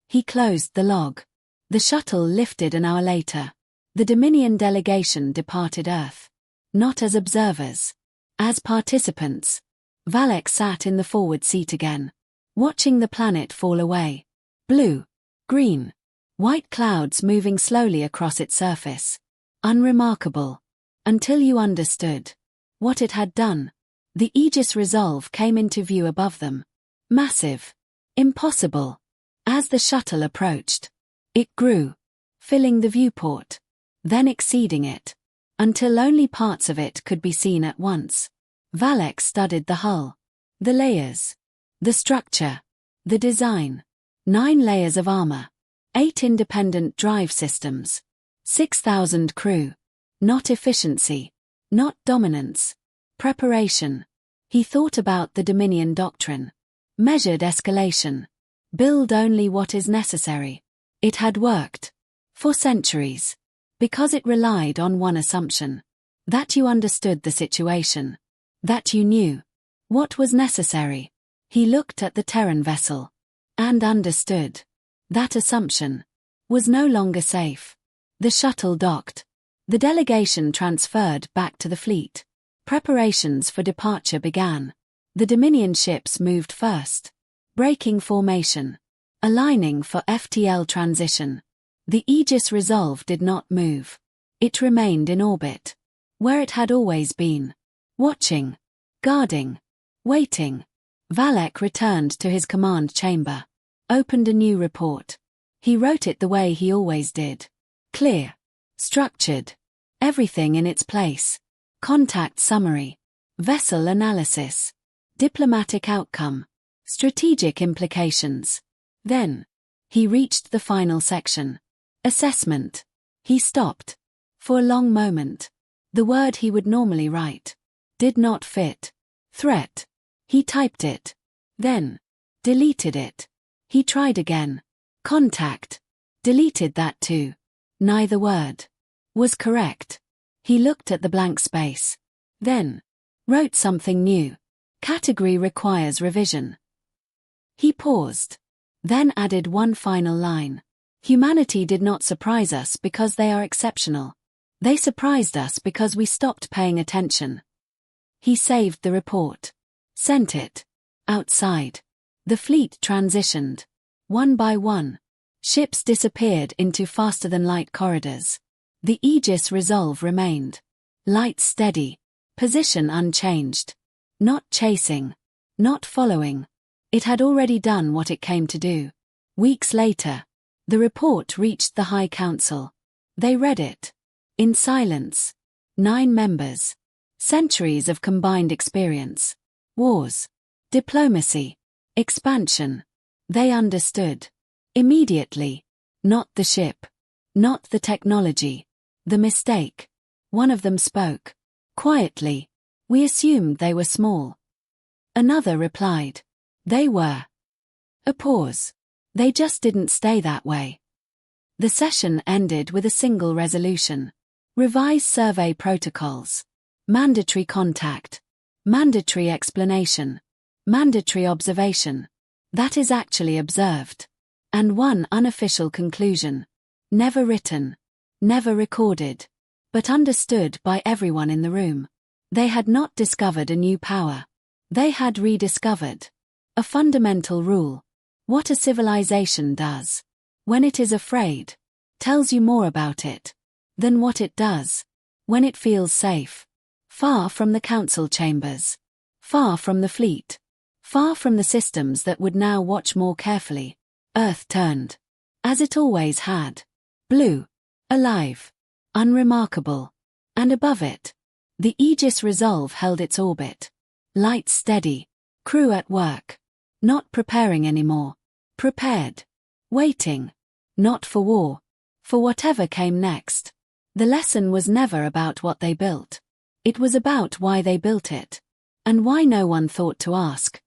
S1: He closed the log. The shuttle lifted an hour later. The Dominion delegation departed Earth. Not as observers. As participants. Valek sat in the forward seat again. Watching the planet fall away. Blue. Green. White clouds moving slowly across its surface. Unremarkable. Until you understood what it had done. The Aegis Resolve came into view above them. Massive. Impossible. As the shuttle approached, it grew, filling the viewport, then exceeding it, until only parts of it could be seen at once. Valek studied the hull, the layers, the structure, the design. 9 layers of armor, 8 independent drive systems, 6,000 crew. Not efficiency, not dominance. Preparation. He thought about the Dominion doctrine. Measured escalation. Build only what is necessary. It had worked. For centuries. Because it relied on one assumption. That you understood the situation. That you knew what was necessary. He looked at the Terran vessel. And understood. That assumption was no longer safe. The shuttle docked. The delegation transferred back to the fleet. Preparations for departure began. The Dominion ships moved first. Breaking formation. Aligning for FTL transition. The Aegis Resolve did not move. It remained in orbit. Where it had always been. Watching. Guarding. Waiting. Valek returned to his command chamber. Opened a new report. He wrote it the way he always did. Clear. Structured. Everything in its place. Contact summary. Vessel analysis. Diplomatic outcome. Strategic implications. Then. He reached the final section. Assessment. He stopped. For a long moment. The word he would normally write. Did not fit. Threat. He typed it. Then. Deleted it. He tried again. Contact. Deleted that too. Neither word. Was correct. He looked at the blank space. Then. Wrote something new. Category requires revision. He paused. Then added one final line. Humanity did not surprise us because they are exceptional. They surprised us because we stopped paying attention. He saved the report. Sent it. Outside. The fleet transitioned. One by one. Ships disappeared into faster-than-light corridors. The Aegis Resolve remained. Light steady. Position unchanged. Not chasing. Not following. It had already done what it came to do. Weeks later, the report reached the High Council. They read it. In silence. 9 members. Centuries of combined experience. Wars. Diplomacy. Expansion. They understood. Immediately. Not the ship. Not the technology. The mistake. One of them spoke. Quietly. We assumed they were small. Another replied. They were. A pause. They just didn't stay that way. The session ended with a single resolution. Revise survey protocols. Mandatory contact. Mandatory explanation. Mandatory observation. That is actually observed. And one unofficial conclusion. Never written. Never recorded. But understood by everyone in the room. They had not discovered a new power. They had rediscovered a fundamental rule. What a civilization does, when it is afraid, tells you more about it than what it does, when it feels safe. Far from the council chambers. Far from the fleet. Far from the systems that would now watch more carefully. Earth turned. As it always had. Blue. Alive. Unremarkable. And above it, the Aegis Resolve held its orbit. Light steady. Crew at work. Not preparing anymore. Prepared. Waiting. Not for war. For whatever came next. The lesson was never about what they built. It was about why they built it. And why no one thought to ask.